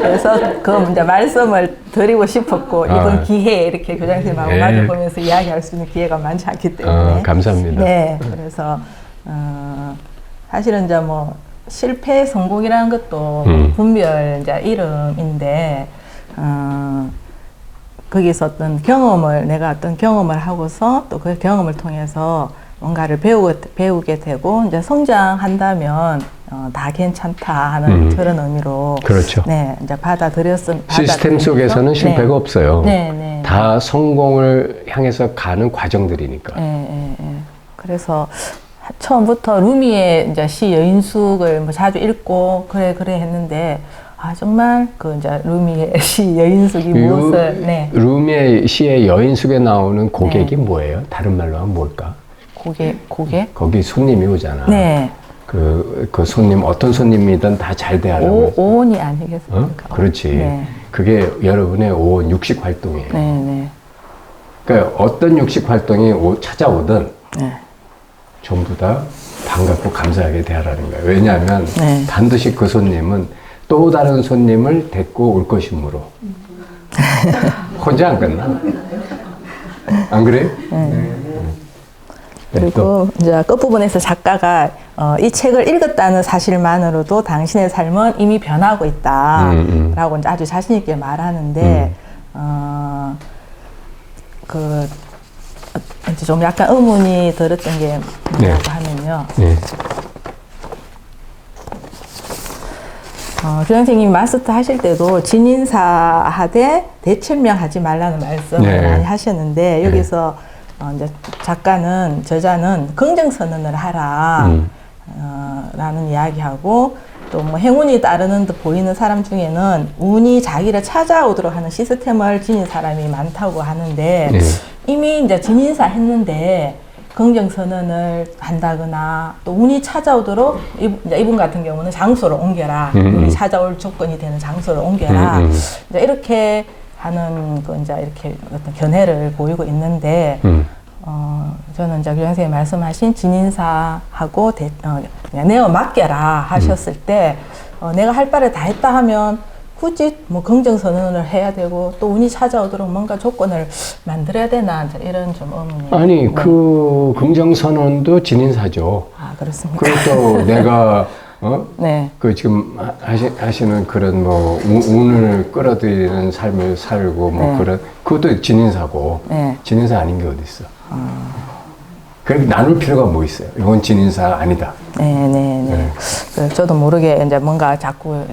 그래서 그 이제 말씀을 드리고 싶었고 이번 기회에 이렇게 교장선생님하고 네. 마주보면서 이야기할 수 있는 기회가 많지 않기 때문에. 감사합니다. 네. 그래서 사실은 이제 뭐 실패 성공이라는 것도 분별 이제 이름인데 거기서 어떤 경험을 내가 어떤 경험을 하고서 또 그 경험을 통해서 뭔가를 배우게 되고 이제 성장한다면 다 괜찮다 하는 그런 의미로 그렇죠. 네 이제 시스템 속에서는 실패가 네. 없어요. 네, 네. 다 성공을 향해서 가는 과정들이니까. 그래서 처음부터 루미의 이제 시 여인숙을 뭐 자주 읽고 그래 했는데 정말 그 이제 루미의 시 여인숙이 무엇을 네. 루미의 시의 여인숙에 나오는 고객이 뭐예요? 다른 말로 하면 뭘까? 고객? 거기 손님이 오잖아. 네. 그 손님 어떤 손님이든 다 잘 대하라고. 오온이 아니겠습니까? 그렇지. 네. 그게 여러분의 오온 육식 활동이에요. 네. 그러니까 어떤 육식 활동이 찾아오든 네. 전부 다 반갑고 감사하게 대하라는 거예요. 왜냐하면 네. 반드시 그 손님은 또 다른 손님을 데리고 올 것이므로. 혼자 안 끝나? 안 그래요? 그리고 이제 끝부분에서 작가가 이 책을 읽었다는 사실만으로도 당신의 삶은 이미 변하고 있다라고 이제 아주 자신 있게 말하는데 그 이제 좀 약간 의문이 들었던 게 뭐라고 하면요. 네. 교장선생님이 마스터 하실 때도 진인사 하되 대천명 하지 말라는 말씀을 많이 하셨는데 여기서 이제 저자는 긍정선언을 하라 라는 이야기하고 또 뭐 행운이 따르는 듯 보이는 사람 중에는 운이 자기를 찾아오도록 하는 시스템을 지닌 사람이 많다고 하는데 이미 이제 진인사 했는데 긍정선언을 한다거나 또 운이 찾아오도록 이분 같은 경우는 장소를 옮겨라. 운이 찾아올 조건이 되는 장소를 옮겨라. 이제 이렇게 하는 이제 이렇게 어떤 견해를 보이고 있는데 저는 이제 교장선생님 말씀하신 진인사하고 그냥 내어 맡겨라 하셨을 때 내가 할 바를 다 했다 하면 굳이 뭐 긍정선언을 해야 되고 또 운이 찾아오도록 뭔가 조건을 만들어야 되나 이런 좀 의문이. 아니 그 긍정선언도 진인사죠. 그렇습니까? 그리고 또 내가 네. 그 지금 하시는 그런 뭐 운을 끌어들이는 삶을 살고 뭐 그런 그것도 진인사고 진인사 아닌 게 어디 있어? 그렇게 나눌 필요가 뭐 있어요? 이건 진인사 아니다. 네. 저도 모르게 이제 뭔가 자꾸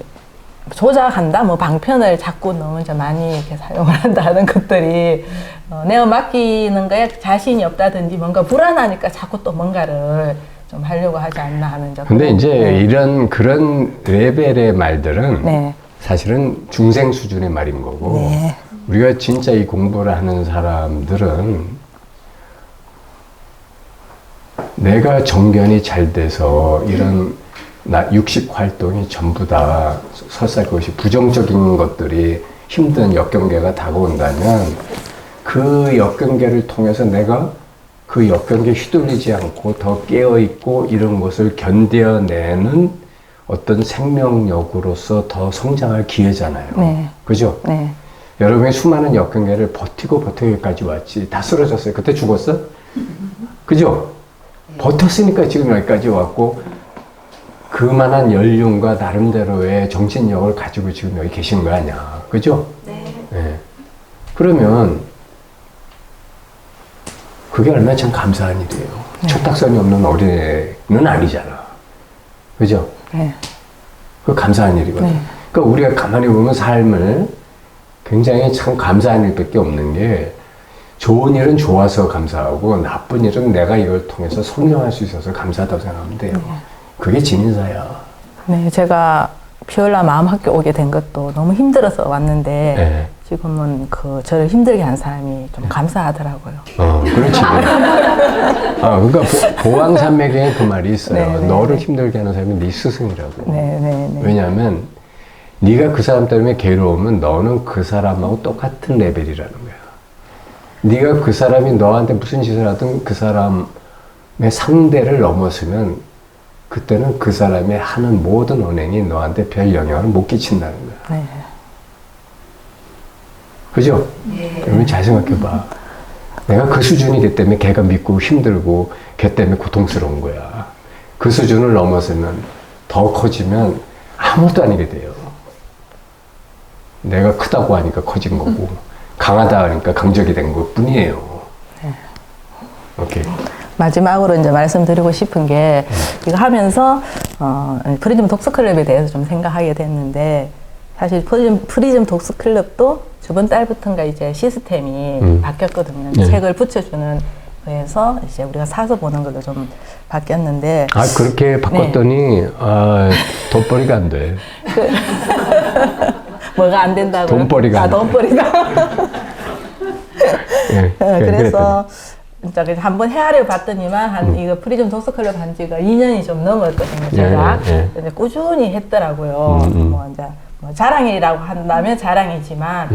조작한다, 뭐 방편을 자꾸 너무 이제 많이 이렇게 사용을 한다는 것들이 내어 맡기는 거에 자신이 없다든지 뭔가 불안하니까 자꾸 또 뭔가를 좀 하려고 하지 않나 하는 점. 근데 이제 그런 레벨의 말들은 사실은 중생 수준의 말인 거고 우리가 진짜 이 공부를 하는 사람들은 내가 정견이 잘 돼서 이런 육식 활동이 전부 다 설사 그것이 부정적인 것들이 힘든 역경계가 다가온다면 그 역경계를 통해서 내가 그 역경계에 휘둘리지 않고 더 깨어있고 이런 것을 견뎌내는 어떤 생명력으로서 더 성장할 기회잖아요. 그죠? 여러분이 수많은 역경계를 버티고 여기까지 왔지. 다 쓰러졌어요. 그때 죽었어? 그죠? 버텼으니까 지금 여기까지 왔고 그만한 연륜과 나름대로의 정신력을 가지고 지금 여기 계신 거 아니야. 그죠? 네. 그러면 그게 얼마나 참 감사한 일이에요. 철딱선이 없는 어린애는 아니잖아. 그죠? 그 감사한 일이거든. 그러니까 우리가 가만히 보면 삶을 굉장히 참 감사한 일밖에 없는 게 좋은 일은 좋아서 감사하고 나쁜 일은 내가 이걸 통해서 성장할 수 있어서 감사하다고 생각하면 돼요. 그게 진인사야. 제가 피올라 마음학교 오게 된 것도 너무 힘들어서 왔는데 지금은 저를 힘들게 한 사람이 좀 감사하더라고요. 그렇지. 그러니까 보왕산맥에 그 말이 있어요. 너를 힘들게 하는 사람이 네 스승이라고. 왜냐하면 네가 그 사람 때문에 괴로우면 너는 그 사람하고 똑같은 레벨이라는 거야. 네가 그 사람이 너한테 무슨 짓을 하든 그 사람은 내 상대를 넘어서면 그때는 그 사람이 하는 모든 언행이 너한테 별 영향을 못 끼친다는 거야. 네. 그죠? 그러면 잘 생각해봐. 내가 그 수준이기 때문에 걔가 믿고 힘들고 걔 때문에 고통스러운 거야. 그 수준을 넘어서면 더 커지면 아무것도 아니게 돼요. 내가 크다고 하니까 커진 거고 강하다 하니까 강적이 된 것 뿐이에요. 오케이. 마지막으로 이제 말씀드리고 싶은 게 이거 하면서 프리즘 독서클럽에 대해서 좀 생각하게 됐는데 사실 프리즘 독서클럽도 저번 달부터인가 이제 시스템이 바뀌었거든요. 네. 책을 붙여주는 거에서 이제 우리가 사서 보는 걸로 좀 바뀌었는데 아 그렇게 바꿨더니 돈벌이가 안 돼. 뭐가 안 된다고요? 돈벌이가 안 돼. 돈벌이가. 예, 그래서 진짜 한번 헤아려 봤더니만 이거 프리즘 독서클럽 한 지가 2년이 좀 넘었거든요. 제가 근데 꾸준히 했더라고요. 뭐 이제 뭐 자랑이라고 한다면 자랑이지만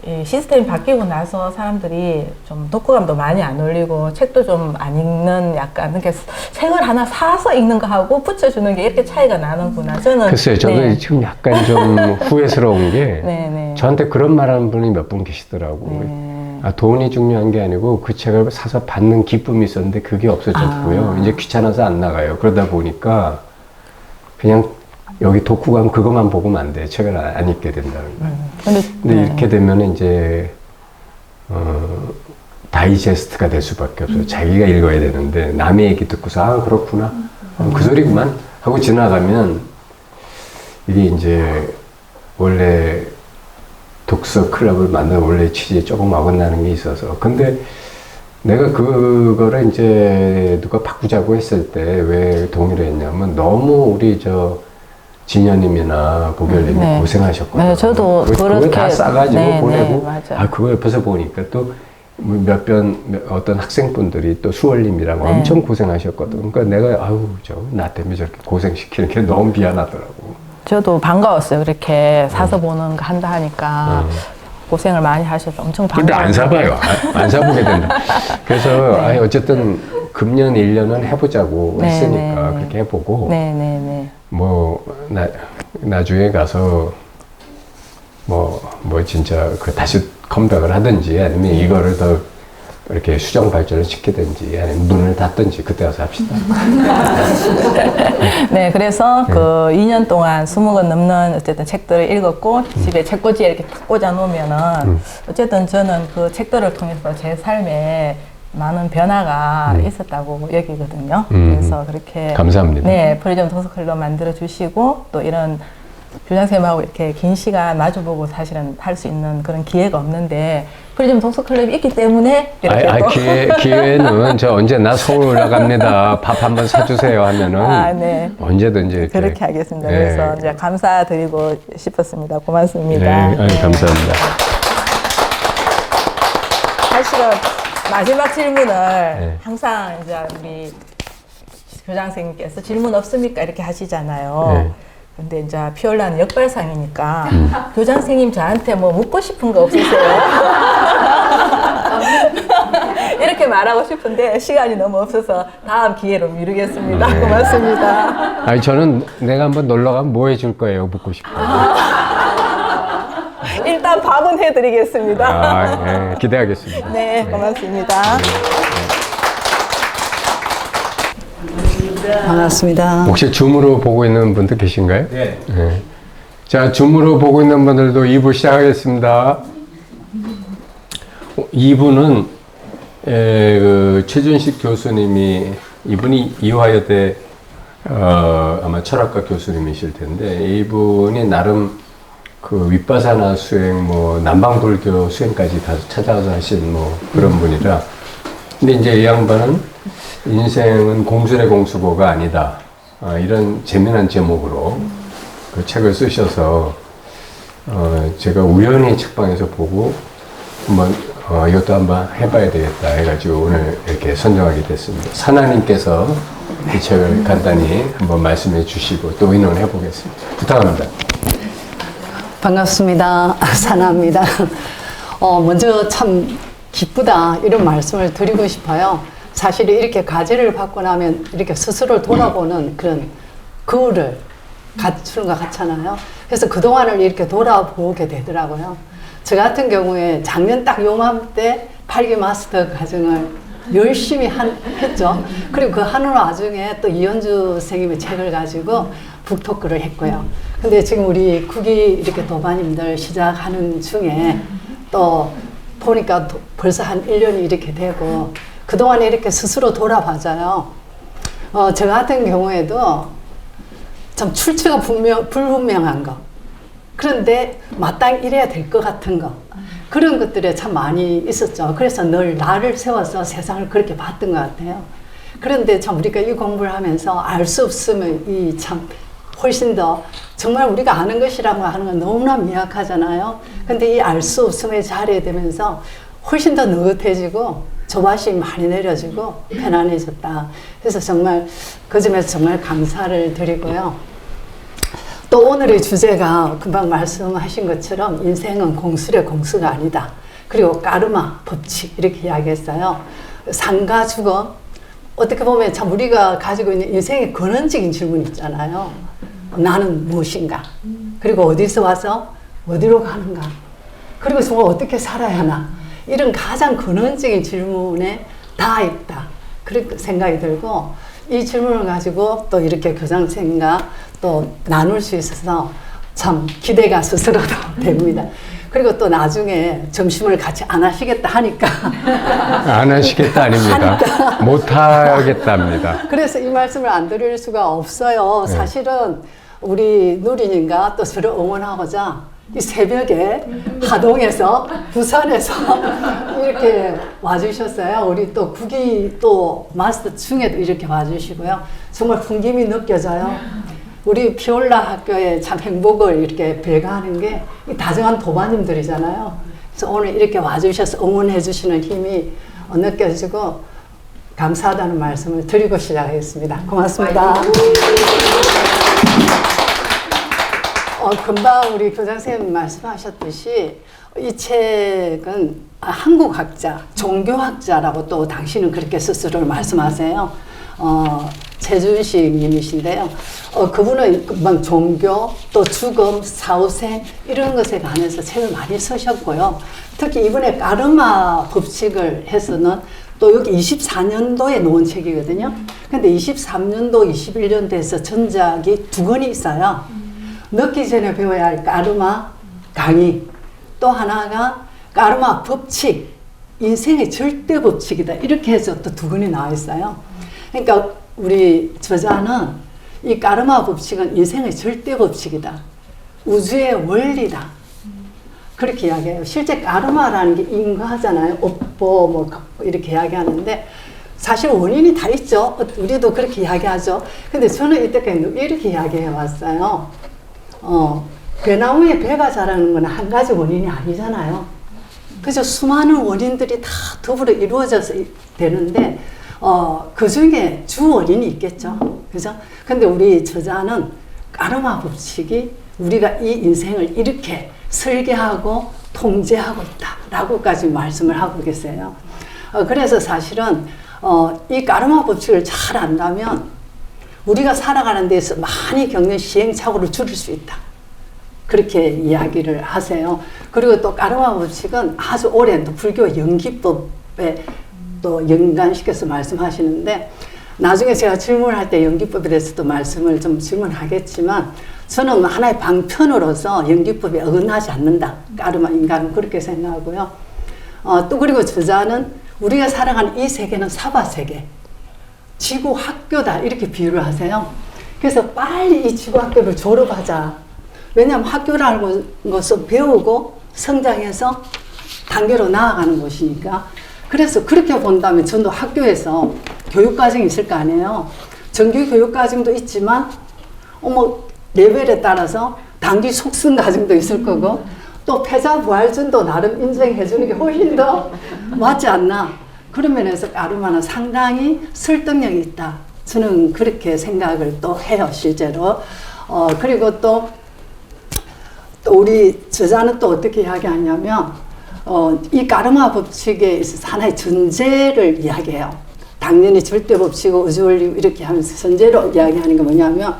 이 시스템이 바뀌고 나서 사람들이 좀 독후감도 많이 안 올리고 책도 좀 안 읽는 약간 그러니까 책을 하나 사서 읽는 거 하고 붙여주는 게 이렇게 차이가 나는구나. 저는 글쎄요, 저도 지금 약간 좀 후회스러운 게 네. 저한테 그런 말하는 분이 몇 분 계시더라고. 아, 돈이 중요한 게 아니고 그 책을 사서 받는 기쁨이 있었는데 그게 없어졌고요. 이제 귀찮아서 안 나가요. 그러다 보니까 그냥 여기 독후감 그것만 보면 안 돼. 책을 안 읽게 된다는 거예요. 근데 이렇게 되면 이제 다이제스트가 될 수밖에 없어요. 자기가 읽어야 되는데 남의 얘기 듣고서 아 그렇구나 그 소리구만 하고 지나가면 이게 이제 원래 독서 클럽을 만든 원래 취지에 조금 어긋나는 게 있어서 근데 내가 그거를 이제 누가 바꾸자고 했을 때 왜 동의를 했냐면 너무 우리 진현님이나 보결님이 고생하셨거든요. 네, 저도 그걸 다 싸가지고 보내고 맞아요. 그거 옆에서 보니까 또 어떤 학생분들이 또 수월님이랑 엄청 고생하셨거든. 그러니까 내가 나 때문에 저렇게 고생시키는 게 너무 미안하더라고. 저도 반가웠어요. 그렇게 사서 보는 거 한다 하니까 고생을 많이 하셔서 엄청 반가워요. 근데 안 사봐요. 안 사보게 된다. 그래서 어쨌든 금년 1년은 해보자고 했으니까 그렇게 해보고 뭐 나중에 가서 뭐 진짜 다시 컴백을 하든지 아니면 이거를 더 이렇게 수정 발전을 시키든지 아니면 문을 닫든지 그때 와서 합시다. 네, 그래서 그 2년 동안 20권 넘는 어쨌든 책들을 읽었고 집에 책꽂이에 이렇게 탁 꽂아 놓으면은 어쨌든 저는 그 책들을 통해서 제 삶에 많은 변화가 있었다고 여기거든요. 그래서 그렇게 감사합니다. 네, 프리즘 독서클럽 만들어 주시고 또 이런 교장선생님하고 이렇게 긴 시간 마주보고 사실은 할 수 있는 그런 기회가 없는데 프리즘 독서클럽이 있기 때문에 이렇게 또 기회는 저 언제나 서울 올라갑니다. 밥 한번 사주세요 하면은 네. 언제든지 이렇게. 그렇게 하겠습니다. 그래서 이제 감사드리고 싶었습니다. 고맙습니다. 네, 감사합니다. 사실은 마지막 질문을 항상 이제 우리 교장 선생님께서 질문 없습니까? 이렇게 하시잖아요. 근데 이제 피올라는 역발상이니까 교장 선생님 저한테 뭐 묻고 싶은 거 없으세요? 이렇게 말하고 싶은데 시간이 너무 없어서 다음 기회로 미루겠습니다. 고맙습니다. 저는 내가 한번 놀러 가면 뭐 해줄 거예요? 묻고 싶어요. 일단 밥은 해드리겠습니다. 기대하겠습니다. 네, 고맙습니다. 반갑습니다. 혹시 줌으로 보고 있는 분들 계신가요? 네. 자, 줌으로 보고 있는 분들도 2부 시작하겠습니다. 2부는 그 최준식 교수님이 이분이 이화여대 아마 철학과 교수님이실 텐데 이분이 나름 그 윗바사나 수행, 뭐 남방불교 수행까지 다 찾아가서 하신 뭐 그런 분이라. 근데 이제 이 양반은 인생은 공술의 공수고가 아니다. 이런 재미난 제목으로 그 책을 쓰셔서 제가 우연히 책방에서 보고 한번 이것도 한번 해봐야 되겠다 해가지고 오늘 이렇게 선정하게 됐습니다. 사나님께서 이 책을 간단히 한번 말씀해 주시고 또 의논을 해보겠습니다. 부탁합니다. 반갑습니다. 사나입니다. 먼저 참 기쁘다 이런 말씀을 드리고 싶어요. 사실 이렇게 과제를 받고 나면 이렇게 스스로 돌아보는 그런 거울을 갖추는 것 같잖아요. 그래서 그동안을 이렇게 돌아보게 되더라고요. 저 같은 경우에 작년 딱 요맘때 8기 마스터 과정을 열심히 했죠. 그리고 그 하는 와중에 또 이현주 선생님의 책을 가지고 북토크를 했고요. 근데 지금 우리 9기 이렇게 도반님들 시작하는 중에 또 보니까 벌써 한 1년이 이렇게 되고 그동안에 이렇게 스스로 돌아봐줘요. 저 같은 경우에도 참 출처가 불분명한 거. 그런데 마땅히 이래야 될 것 같은 거. 그런 것들이 참 많이 있었죠. 그래서 늘 나를 세워서 세상을 그렇게 봤던 것 같아요. 그런데 참 우리가 이 공부를 하면서 알 수 없으면 이 참 훨씬 더 정말 우리가 아는 것이라고 하는 건 너무나 미약하잖아요. 근데 이 알 수 없음에 자리에 되면서 훨씬 더 느긋해지고 조바심이 많이 내려지고 편안해졌다. 그래서 정말 그 점에서 정말 감사를 드리고요. 또 오늘의 주제가 금방 말씀하신 것처럼 인생은 공술의 공수가 아니다. 그리고 까르마, 법칙 이렇게 이야기했어요. 상과 주거 어떻게 보면 참 우리가 가지고 있는 인생의 근원적인 질문 있잖아요. 나는 무엇인가? 그리고 어디서 와서 어디로 가는가? 그리고 정말 어떻게 살아야 하나? 이런 가장 근원적인 질문에 다 있다. 그렇게 생각이 들고 이 질문을 가지고 또 이렇게 교장선생님과 또 나눌 수 있어서 참 기대가 스스로도 됩니다. 그리고 또 나중에 점심을 같이 안 하시겠다 하니까 안 하시겠다 아닙니다. 못 하겠답니다. 그래서 이 말씀을 안 드릴 수가 없어요. 네. 사실은 우리 누리님과 또 저를 응원하고자 이 새벽에 하동에서 부산에서 이렇게 와주셨어요. 우리 또 9기 또 마스터 중에도 이렇게 와주시고요. 정말 풍김이 느껴져요. 우리 피올라 학교에 참 행복을 이렇게 배가하는 게 이 다정한 도반님들이잖아요. 그래서 오늘 이렇게 와주셔서 응원해 주시는 힘이 느껴지고 감사하다는 말씀을 드리고 시작하겠습니다. 고맙습니다. 금방 우리 교장선생님 말씀하셨듯이 이 책은 한국학자, 종교학자라고 또 당신은 그렇게 스스로를 말씀하세요. 최준식 님이신데요. 그분은 금방 종교, 또 죽음, 사후생 이런 것에 관해서 책을 많이 쓰셨고요. 특히 이번에 까르마 법칙을 해서는 또 여기 24년도에 놓은 책이거든요. 근데 23년도, 21년도에서 전작이 2권이 있어요. 넣기 전에 배워야 할 까르마 강의, 또 하나가 까르마 법칙, 인생의 절대 법칙이다. 이렇게 해서 또 2권이 나와 있어요. 그러니까 우리 저자는 이 까르마 법칙은 인생의 절대 법칙이다. 우주의 원리다. 그렇게 이야기해요. 실제 까르마라는 게 인과하잖아요. 업보 뭐 이렇게 이야기하는데 사실 원인이 다 있죠. 우리도 그렇게 이야기하죠. 근데 저는 이때까지 이렇게 이야기해 왔어요. 배나무에 배가 자라는 건 한 가지 원인이 아니잖아요. 그죠? 수많은 원인들이 다 더불어 이루어져서 되는데, 그 중에 주 원인이 있겠죠. 그죠? 근데 우리 저자는 까르마 법칙이 우리가 이 인생을 이렇게 설계하고 통제하고 있다라고까지 말씀을 하고 계세요. 그래서 사실은, 이 까르마 법칙을 잘 안다면 우리가 살아가는 데서 많이 겪는 시행착오를 줄일 수 있다. 그렇게 이야기를 하세요. 그리고 또 까르마 법칙은 아주 오랜 또 불교 연기법에 또 연관시켜서 말씀하시는데 나중에 제가 질문할 때 연기법에 대해서도 말씀을 좀 질문하겠지만 저는 하나의 방편으로서 연기법에 어긋나지 않는다. 까르마 인간은 그렇게 생각하고요. 또 그리고 저자는 우리가 살아가는 이 세계는 사바세계. 지구 학교다 이렇게 비유를 하세요. 그래서 빨리 이 지구 학교를 졸업하자. 왜냐하면 학교라는 것은 배우고 성장해서 단계로 나아가는 곳이니까. 그래서 그렇게 본다면 저도 학교에서 교육과정이 있을 거 아니에요. 정규 교육과정도 있지만 레벨에 따라서 단기 속성 과정도 있을 거고 또 패자부활전도 나름 인정해 주는 게 훨씬 더 맞지 않나. 그런 면에서 까르마는 상당히 설득력이 있다. 저는 그렇게 생각을 또 해요, 실제로. 그리고 또 우리 저자는 또 어떻게 이야기하냐면, 이 까르마 법칙에 있어서 하나의 전제를 이야기해요. 당연히 절대법칙이고 우주원리 이렇게 하면서 선제로 이야기하는 게 뭐냐면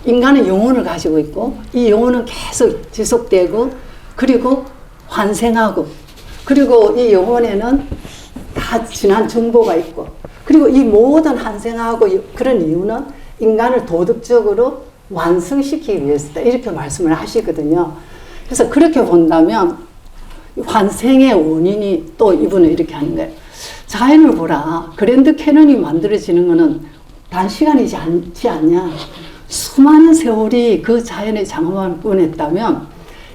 인간은 영혼을 가지고 있고 이 영혼은 계속 지속되고 그리고 환생하고 그리고 이 영혼에는 다 지난 정보가 있고 그리고 이 모든 환생하고 그런 이유는 인간을 도덕적으로 완성시키기 위해서다 이렇게 말씀을 하시거든요. 그래서 그렇게 본다면 환생의 원인이 또 이분은 이렇게 하는 거예요. 자연을 보라. 그랜드 캐년이 만들어지는 것은 단시간이지 않지 않냐. 수많은 세월이 그 자연의 장엄함을 뿜어냈다면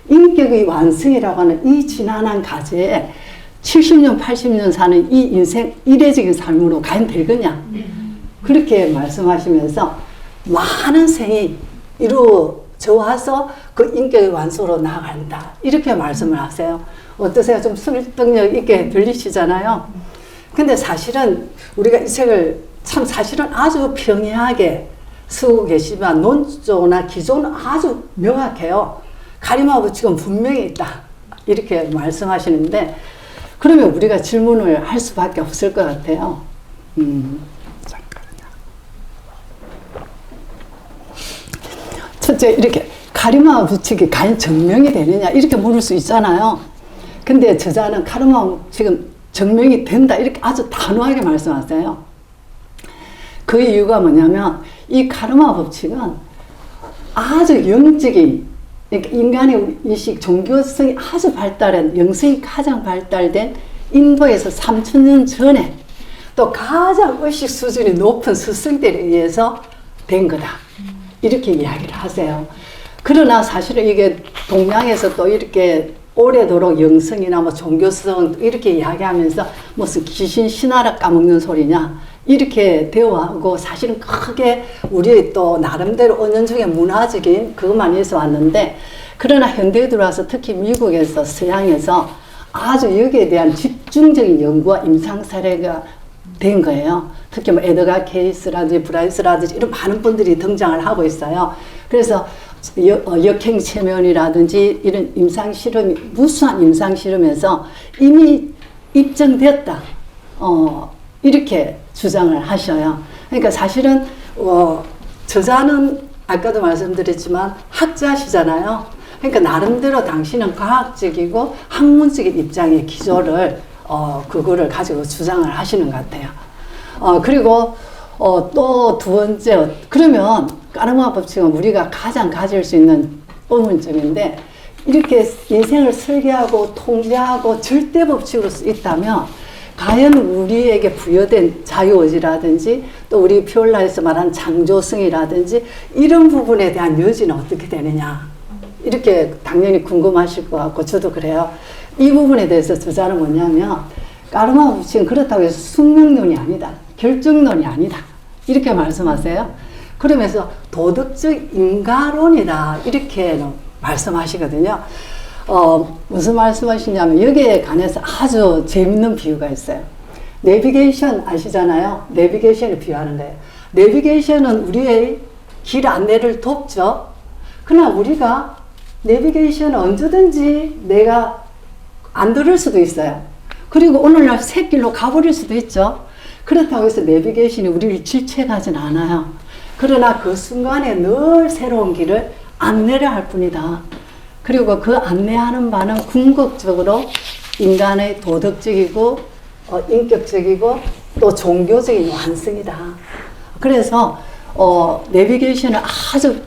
인격의 완성이라고 하는 이 지난한 가제에 70년, 80년 사는 이 인생 이례적인 삶으로 과연 되겠냐. 그렇게 말씀하시면서 많은 생이 이루어져 와서 그 인격의 완성으로 나아간다. 이렇게 말씀을 하세요. 어떠세요? 좀 설득력 있게 들리시잖아요. 근데 사실은 우리가 이 책을 참 사실은 아주 평이하게 쓰고 계시지만 논조나 기조는 아주 명확해요. 가리마 법칙은 분명히 있다. 이렇게 말씀하시는데 그러면 우리가 질문을 할 수밖에 없을 것 같아요. 잠깐만요. 첫째 이렇게 가리마 법칙이 과연 증명이 되느냐 이렇게 물을 수 있잖아요. 근데 저자는 가리마 지금 증명이 된다 이렇게 아주 단호하게 말씀하세요. 그 이유가 뭐냐면 이 카르마 법칙은 아주 영적인 그러니까 인간의 인식, 종교성이 아주 발달한 영성이 가장 발달된 인도에서 3000년 전에 또 가장 의식 수준이 높은 스승들에 의해서 된 거다. 이렇게 이야기를 하세요. 그러나 사실은 이게 동양에서 또 이렇게 오래도록 영성이나 뭐 종교성 이렇게 이야기하면서 무슨 귀신 신화를 까먹는 소리냐 이렇게 대화하고 사실은 크게 우리 또 나름대로 은연중에 문화적인 그것만 있어 왔는데 그러나 현대에 들어와서 특히 미국에서 서양에서 아주 여기에 대한 집중적인 연구와 임상 사례가 된 거예요. 특히 뭐 에드가 케이스라든지 브라이스라든지 이런 많은 분들이 등장을 하고 있어요. 그래서 역행 체면이라든지 이런 임상 실험이 무수한 임상 실험에서 이미 입증됐다. 이렇게 주장을 하셔요. 그러니까 사실은 저자는 아까도 말씀드렸지만 학자시잖아요. 그러니까 나름대로 당신은 과학적이고 학문적인 입장의 기조를 그거를 가지고 주장을 하시는 것 같아요. 그리고 또 두 번째 그러면 까르마 법칙은 우리가 가장 가질 수 있는 의문점인데 이렇게 인생을 설계하고 통제하고 절대 법칙으로 있다면 과연 우리에게 부여된 자유의지라든지 또 우리 피올라에서 말한 창조성이라든지 이런 부분에 대한 여지는 어떻게 되느냐 이렇게 당연히 궁금하실 것 같고 저도 그래요. 이 부분에 대해서 저자는 뭐냐면 까르마 법칙은 그렇다고 해서 숙명론이 아니다. 결정론이 아니다. 이렇게 말씀하세요. 그러면서 도덕적 인가론이다. 이렇게 말씀하시거든요. 무슨 말씀하시냐면 여기에 관해서 아주 재밌는 비유가 있어요. 내비게이션 아시잖아요. 내비게이션을 비유하는 거예요. 내비게이션은 우리의 길 안내를 돕죠. 그러나 우리가 내비게이션은 언제든지 내가 안 들을 수도 있어요. 그리고 오늘날 새 길로 가버릴 수도 있죠. 그렇다고 해서 내비게이션이 우리를 질책하진 않아요. 그러나 그 순간에 늘 새로운 길을 안내를 할 뿐이다. 그리고 그 안내하는 바는 궁극적으로 인간의 도덕적이고 인격적이고 또 종교적인 완성이다. 그래서 내비게이션을 아주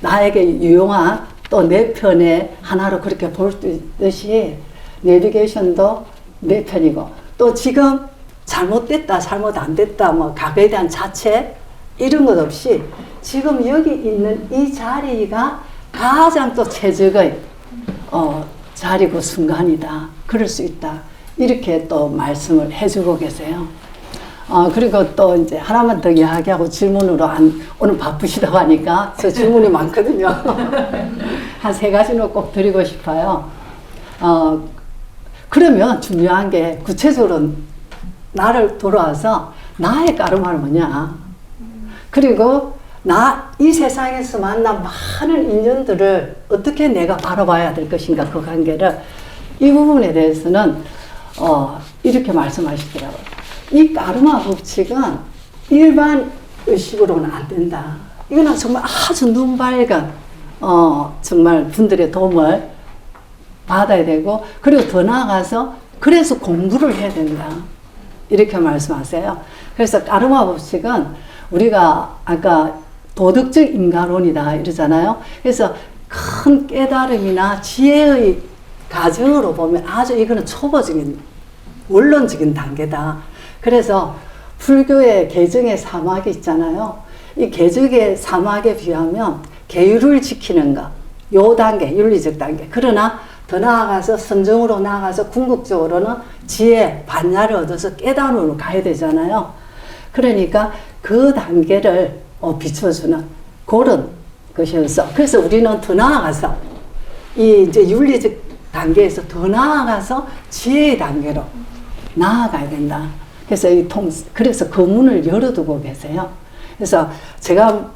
나에게 유용한 또 내 편의 하나로 그렇게 볼 수 있듯이 내비게이션도 내 편이고 또 지금 잘못됐다 잘못 안 됐다 뭐 과거에 대한 자책 이런 것 없이 지금 여기 있는 이 자리가 가장 또 최적의 자리고 순간이다. 그럴 수 있다. 이렇게 또 말씀을 해주고 계세요. 그리고 또 이제 하나만 더 이야기하고 질문으로 오늘 바쁘시다고 하니까 저 질문이 많거든요. 한 3가지는 꼭 드리고 싶어요. 그러면 중요한 게 구체적으로 나를 돌아와서 나의 까르마는 뭐냐. 그리고 이 세상에서 만난 많은 인연들을 어떻게 내가 바라봐야 될 것인가 그 관계를 이 부분에 대해서는 이렇게 말씀하시더라고요. 이 까르마 법칙은 일반 의식으로는 안 된다. 이거는 정말 아주 눈 밝은 정말 분들의 도움을 받아야 되고, 그리고 더 나아가서 그래서 공부를 해야 된다. 이렇게 말씀하세요. 그래서 까르마 법칙은 우리가 아까 도덕적 인간론이다 이러잖아요. 그래서 큰 깨달음이나 지혜의 과정으로 보면 아주 이거는 초보적인 원론적인 단계다. 그래서 불교의 개정의 사막이 있잖아요. 이 개정의 사막에 비하면 계율을 지키는 것, 요 단계, 윤리적 단계. 그러나 더 나아가서 선정으로 나아가서 궁극적으로는 지혜, 반야를 얻어서 깨달음으로 가야 되잖아요. 그러니까 그 단계를 비춰주는 그런 것이어서, 그래서 우리는 더 나아가서 이 이제 윤리적 단계에서 더 나아가서 지혜의 단계로 나아가야 된다. 그래서 그래서 그 문을 열어두고 계세요. 그래서 제가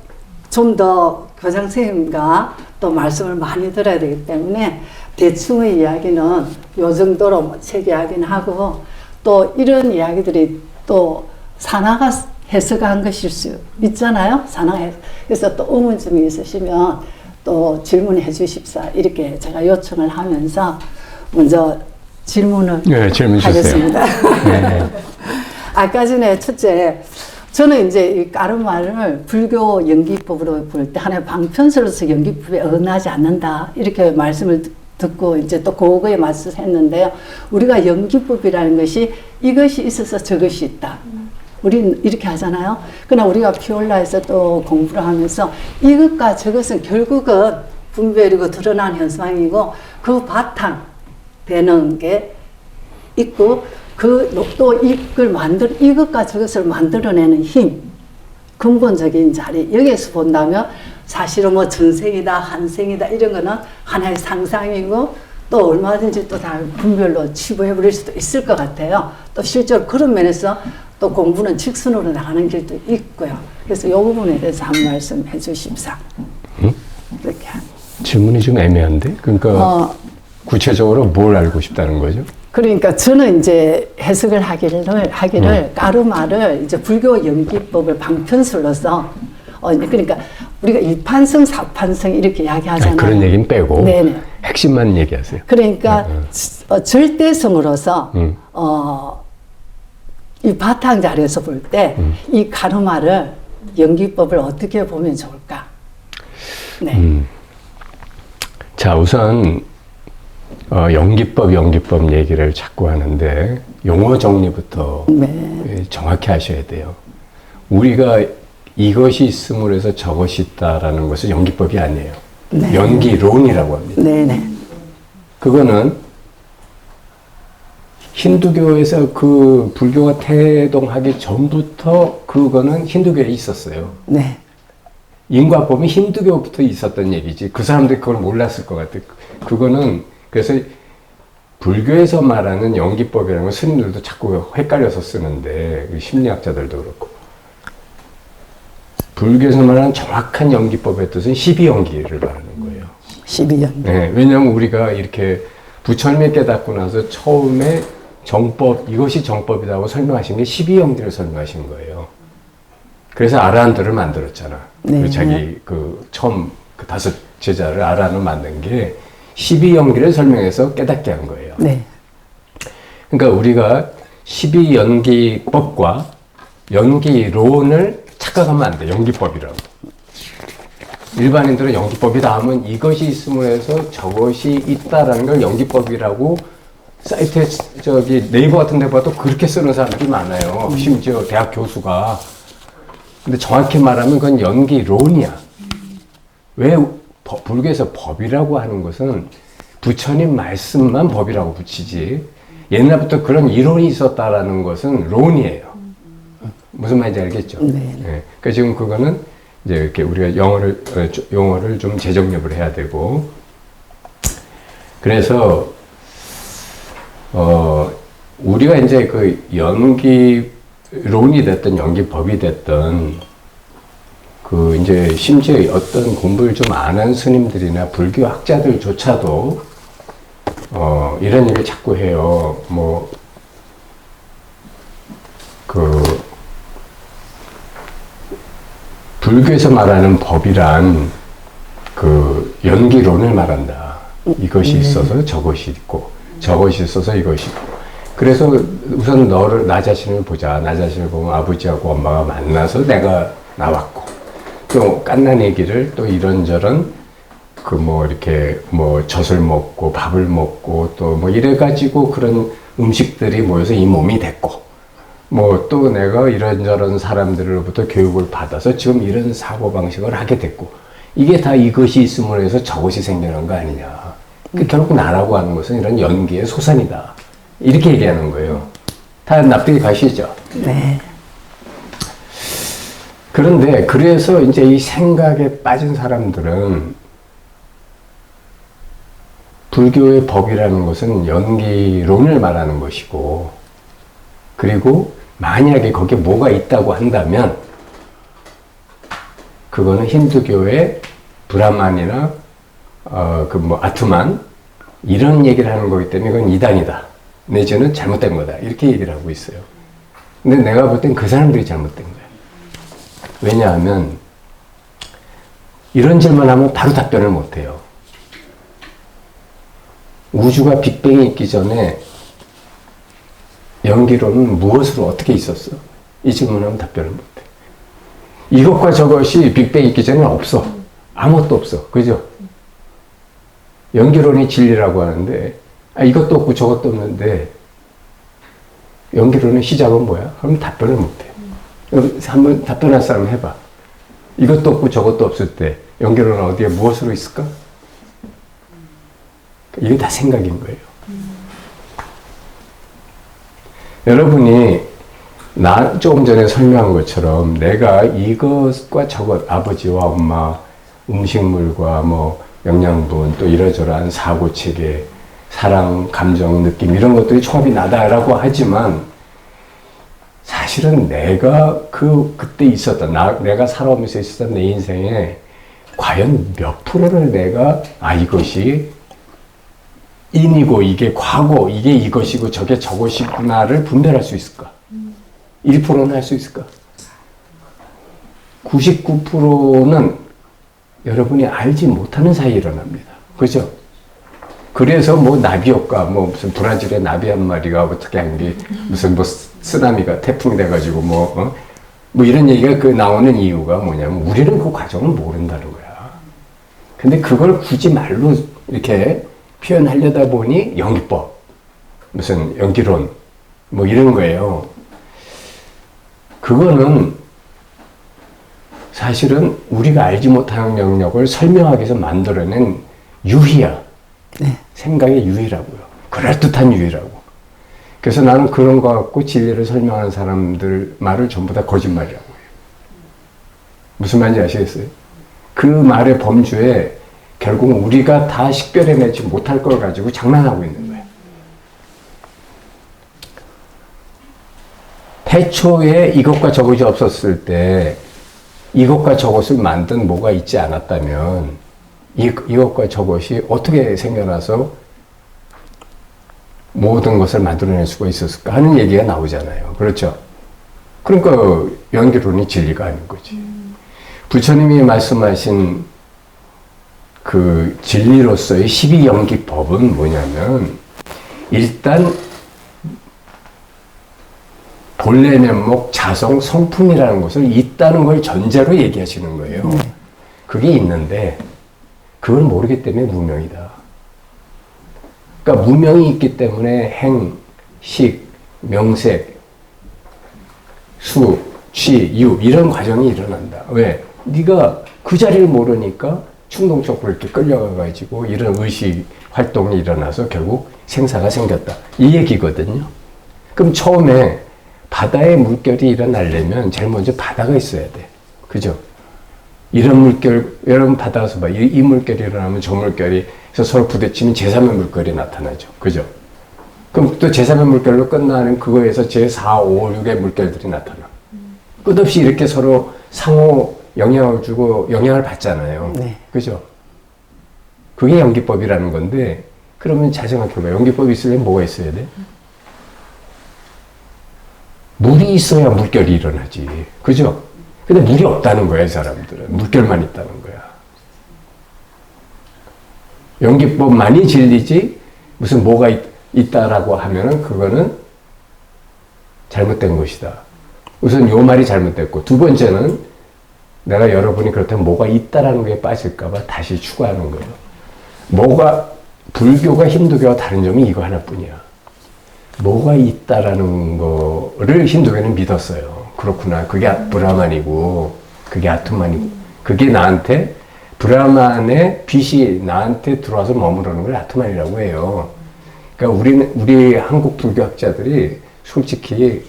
좀 더 교장 선생님과 또 말씀을 많이 들어야 되기 때문에 대충의 이야기는 요 정도로 책 이야기는 하고, 또 이런 이야기들이 또 산하가 해석한 것일 수 있잖아요. 그래서 또 의문점이 있으시면 또 질문해 주십사. 이렇게 제가 요청을 하면서 먼저 질문을 질문 하겠습니다. 네. 아까 전에 첫째, 저는 이제 이 까르마를 불교 연기법으로 볼 때 하나의 방편서로서 연기법에 어긋나지 않는다. 이렇게 말씀을 듣고 이제 또 그거에 맞서했는데요. 우리가 연기법이라는 것이 이것이 있어서 저것이 있다. 우리는 이렇게 하잖아요. 그러나 우리가 피올라에서 또 공부를 하면서 이것과 저것은 결국은 분별이고 드러난 현상이고, 그 바탕 되는 게 있고, 또 이것과 저것을 만들어내는 힘, 근본적인 자리, 여기에서 본다면 사실은 뭐 전생이다, 한생이다, 이런 거는 하나의 상상이고, 또 얼마든지 또 다 분별로 치부해버릴 수도 있을 것 같아요. 또 실제로 그런 면에서 또 공부는 직선으로 나가는 길도 있고요. 그래서 이 부분에 대해서 한 말씀 해주십사. 이렇게. 질문이 좀 애매한데? 그러니까 구체적으로 뭘 알고 싶다는 거죠? 그러니까 저는 이제 해석을 하기를 까르마를 이제 불교 연기법을 방편술로서 그러니까 우리가 이판성, 사판성 이렇게 이야기하잖아요. 그런 얘기는 빼고 네네. 핵심만 얘기하세요. 그러니까 절대성으로서 이 바탕 자리에서 볼 때 이 까르마를 연기법을 어떻게 보면 좋을까? 네. 자, 우선 연기법 얘기를 자꾸 하는데 용어 정리부터 정확히 하셔야 돼요. 우리가 이것이 있음으로 해서 저것이 있다라는 것은 연기법이 아니에요. 네. 연기론이라고 합니다. 네네. 그거는 힌두교에서 그 불교가 태동하기 전부터 그거는 힌두교에 있었어요. 네. 인과법이 힌두교부터 있었던 얘기지. 그 사람들이 그걸 몰랐을 것 같아. 그거는 그래서 불교에서 말하는 연기법이라는 건 스님들도 자꾸 헷갈려서 쓰는데, 심리학자들도 그렇고. 불교에서 말하는 정확한 연기법의 뜻은 12연기를 말하는 거예요. 12연기. 네, 왜냐하면 우리가 이렇게 부처님이 깨닫고 나서 처음에 정법, 이것이 정법이라고 설명하신 게 12연기를 설명하신 거예요. 그래서 아라한트를 만들었잖아. 네. 자기 처음 다섯 제자를 아라한을 만든 게 12연기를 설명해서 깨닫게 한 거예요. 네. 그러니까 우리가 12연기법과 연기론을 착각하면 안 돼. 연기법이라고. 일반인들은 연기법이다 하면 이것이 있음으로 해서 저것이 있다라는 걸 연기법이라고 사이트에 네이버 같은 데 봐도 그렇게 쓰는 사람들이 많아요. 심지어 대학 교수가. 근데 정확히 말하면 그건 연기론이야. 왜 불교에서 법이라고 하는 것은 부처님 말씀만 법이라고 붙이지, 옛날부터 그런 이론이 있었다라는 것은 론이에요. 무슨 말인지 알겠죠? 네. 그러니까 지금 그거는 이제 이렇게 우리가 용어를 좀 재정립을 해야 되고, 그래서 우리가 이제 그 연기론이 됐든 연기법이 됐든 그 이제 심지어 어떤 공부를 좀 아는 스님들이나 불교 학자들조차도 이런 얘기를 자꾸 해요. 뭐 그 불교에서 말하는 법이란 그 연기론을 말한다. 이것이 있어서 저것이 있고, 저것이 있어서 이것이 있고. 그래서 우선 나 자신을 보자. 나 자신을 보면 아버지하고 엄마가 만나서 내가 나왔고, 또 깐난 얘기를 또 이런저런 그 뭐 이렇게 뭐 젖을 먹고 밥을 먹고 또 뭐 이래가지고 그런 음식들이 모여서 이 몸이 됐고, 뭐 또 내가 이런저런 사람들로부터 교육을 받아서 지금 이런 사고방식을 하게 됐고, 이게 다 이것이 있음으로 해서 저것이 생겨난 거 아니냐. 결국 나라고 하는 것은 이런 연기의 소산이다. 이렇게 얘기하는 거예요. 다 납득이 가시죠? 네. 그런데 그래서 이제 이 생각에 빠진 사람들은 불교의 법이라는 것은 연기론을 말하는 것이고, 그리고 만약에 거기에 뭐가 있다고 한다면 그거는 힌두교의 브라만이나 그 뭐 아투만 이런 얘기를 하는 거기 때문에 이건 이단이다. 내지는 잘못된 거다. 이렇게 얘기를 하고 있어요. 근데 내가 볼 땐 그 사람들이 잘못된 거야. 왜냐하면 이런 질문하면 바로 답변을 못 해요. 우주가 빅뱅이 있기 전에 연기론은 무엇으로 어떻게 있었어? 이 질문하면 답변을 못 해. 이것과 저것이 빅뱅이 있기 전에 없어. 아무것도 없어. 그죠? 연기론이 진리라고 하는데 이것도 없고 저것도 없는데 연기론의 시작은 뭐야? 그럼 답변을 못 해. 한번 답변할 사람 해봐. 이것도 없고 저것도 없을 때 연기론은 어디에 무엇으로 있을까? 이게 다 생각인 거예요. 여러분이 조금 전에 설명한 것처럼 내가 이것과 저것, 아버지와 엄마, 음식물과 뭐 영양분, 또 이러저러한 사고체계, 사랑, 감정, 느낌 이런 것들이 총합이 나다라고 하지만 사실은 내가 그때 있었던 내가 살아오면서 있었던 내 인생에 과연 몇 프로를 내가 이것이 인이고 이게 과거, 이게 이것이고 저게 저것이구나를 분별할 수 있을까? 1%는 할 수 있을까? 99%는 여러분이 알지 못하는 사이에 일어납니다. 그죠? 그래서 뭐 나비 효과, 뭐 무슨 브라질의 나비 한 마리가 어떻게 한 게 무슨 뭐 쓰나미가 태풍이 돼가지고 뭐 이런 얘기가 그 나오는 이유가 뭐냐면 우리는 그 과정을 모른다는 거야. 근데 그걸 굳이 말로 이렇게 표현하려다 보니 연기법, 무슨 연기론, 뭐 이런 거예요. 그거는 사실은 우리가 알지 못하는 영역을 설명하기 위해서 만들어낸 유희야. 네. 생각의 유희라고요. 그럴듯한 유희라고. 그래서 나는 그런 거 갖고 진리를 설명하는 사람들 말을 전부 다 거짓말이라고 해요. 무슨 말인지 아시겠어요? 그 말의 범주에 결국 우리가 다 식별해내지 못할 걸 가지고 장난하고 있는 거예요. 태초에 이것과 저것이 없었을 때 이것과 저것을 만든 뭐가 있지 않았다면 이것과 저것이 어떻게 생겨나서 모든 것을 만들어낼 수가 있었을까 하는 얘기가 나오잖아요. 그렇죠? 그러니까 연기론이 진리가 아닌 거지. 부처님이 말씀하신 그 진리로서의 12연기법은 뭐냐면 일단 본래 면목, 자성, 성품이라는 것을 있다는 걸 전제로 얘기하시는 거예요. 그게 있는데 그걸 모르기 때문에 무명이다. 그러니까 무명이 있기 때문에 행, 식, 명색, 수, 취, 유 이런 과정이 일어난다. 왜? 네가 그 자리를 모르니까 충동적으로 이렇게 끌려가가지고 이런 의식 활동이 일어나서 결국 생사가 생겼다. 이 얘기거든요. 그럼 처음에 바다에 물결이 일어나려면 제일 먼저 바다가 있어야 돼. 그죠? 이런 물결, 여러분 바다 가서 봐. 이 물결이 일어나면 저 물결이 서로 부딪히면 제3의 물결이 나타나죠. 그죠? 그럼 또 제3의 물결로 끝나는 그거에서 제4, 5, 6의 물결들이 나타나. 끝없이 이렇게 서로 상호 영향을 주고 영향을 받잖아요. 네. 그죠? 그게 연기법이라는 건데, 그러면 잘 생각해봐. 연기법이 있으려면 뭐가 있어야 돼? 물이 있어야 물결이 일어나지. 그죠? 근데 물이 없다는 거야, 이 사람들은. 물결만 있다는 거야. 연기법 많이 진리지, 무슨 뭐가 있다라고 하면은 그거는 잘못된 것이다. 우선 요 말이 잘못됐고, 두 번째는 내가 여러분이 그렇다면 뭐가 있다라는 게 빠질까봐 다시 추가하는 거예요. 뭐가, 불교가 힌두교와 다른 점이 이거 하나뿐이야. 뭐가 있다라는 거를 힌두교는 믿었어요. 그렇구나. 그게 브라만이고, 그게 아투만이고, 그게 나한테, 브라만의 빛이 나한테 들어와서 머무르는 걸 아투만이라고 해요. 그러니까 우리 한국 불교학자들이 솔직히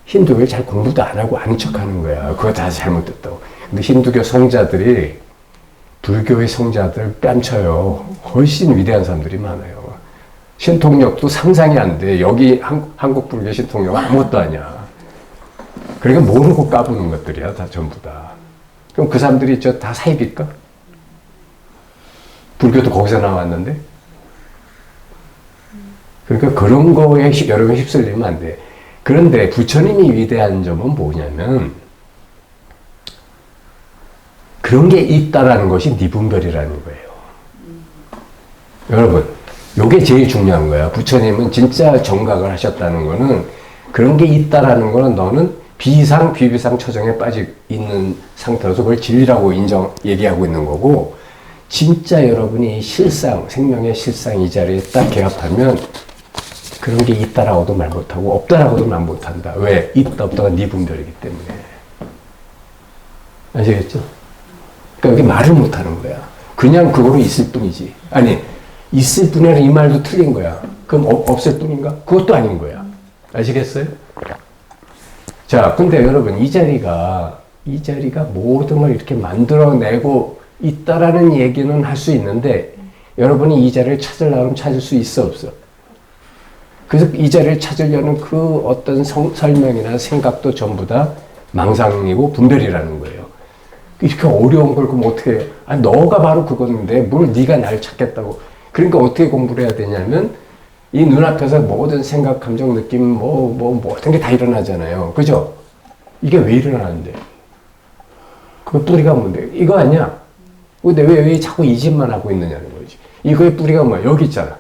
힌두교를 잘 공부도 안 하고 아는 척 하는 거야. 그거 다 잘못됐다고. 근데 힌두교 성자들이 불교의 성자들 뺨쳐요. 훨씬 위대한 사람들이 많아요. 신통력도 상상이 안 돼. 여기 한국 불교 신통력은 아무것도 아니야. 그러니까 모르고 까부는 것들이야. 다 전부 다. 그럼 그 사람들이 다 사입일까? 불교도 거기서 나왔는데? 그러니까 그런 거에 여러분 휩쓸리면 안 돼. 그런데 부처님이 위대한 점은 뭐냐면 그런 게 있다라는 것이 니분별이라는 거예요. 여러분, 요게 제일 중요한 거야. 부처님은 진짜 정각을 하셨다는 거는 그런 게 있다라는 거는 너는 비상, 비비상 처정에 빠져 있는 상태로서 그걸 진리라고 얘기하고 있는 거고, 진짜 여러분이 실상, 생명의 실상 이 자리에 딱 개합하면 그런 게 있다라고도 말 못하고 없다라고도 말 못한다. 왜? 있다 없다가 네 분별이기 때문에. 아시겠죠? 그러니까 여기 말을 못하는 거야. 그냥 그거로 있을 뿐이지. 아니, 있을 뿐이라 이 말도 틀린 거야. 그럼 없을 뿐인가? 그것도 아닌 거야. 아시겠어요? 자, 근데 여러분 이 자리가 모든 걸 이렇게 만들어내고 있다라는 얘기는 할 수 있는데 여러분이 이 자리를 찾으려면 찾을 수 있어 없어? 그래서 이 자리를 찾으려는 그 어떤 설명이나 생각도 전부 다 망상이고 분별이라는 거예요. 이렇게 어려운 걸 그럼 어떻게 해? 아니, 너가 바로 그건데 뭘 네가 날 찾겠다고. 그러니까 어떻게 공부를 해야 되냐면 이 눈앞에서 모든 생각, 감정, 느낌, 모든 게 다 일어나잖아요. 그죠? 이게 왜 일어나는데? 그 뿌리가 뭔데? 이거 아니야? 근데 왜 자꾸 이 짓만 하고 있느냐는 거지. 이거의 뿌리가 뭐야? 여기 있잖아.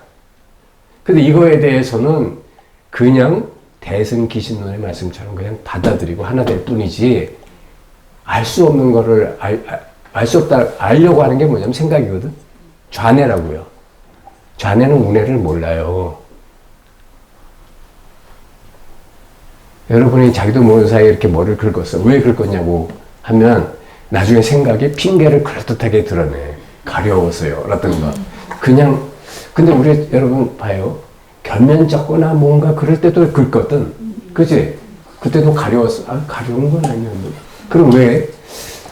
근데 이거에 대해서는 그냥 대승기신론의 말씀처럼 그냥 받아들이고 하나 될 뿐이지, 알 수 없는 거를 알 수 없다, 알려고 하는 게 뭐냐면 생각이거든? 좌뇌라고요. 좌뇌는 우뇌를 몰라요. 여러분이 자기도 모르는 사이에 이렇게 뭐를 긁었어. 왜 긁었냐고 하면 나중에 생각에 핑계를 그럴듯하게 드러내. 가려웠어요. 라든가. 그냥, 근데 우리 여러분 봐요. 결면적거나 뭔가 그럴 때도 긁거든. 그치? 그때도 가려웠어. 아, 가려운 건 아니었는데. 그럼 왜?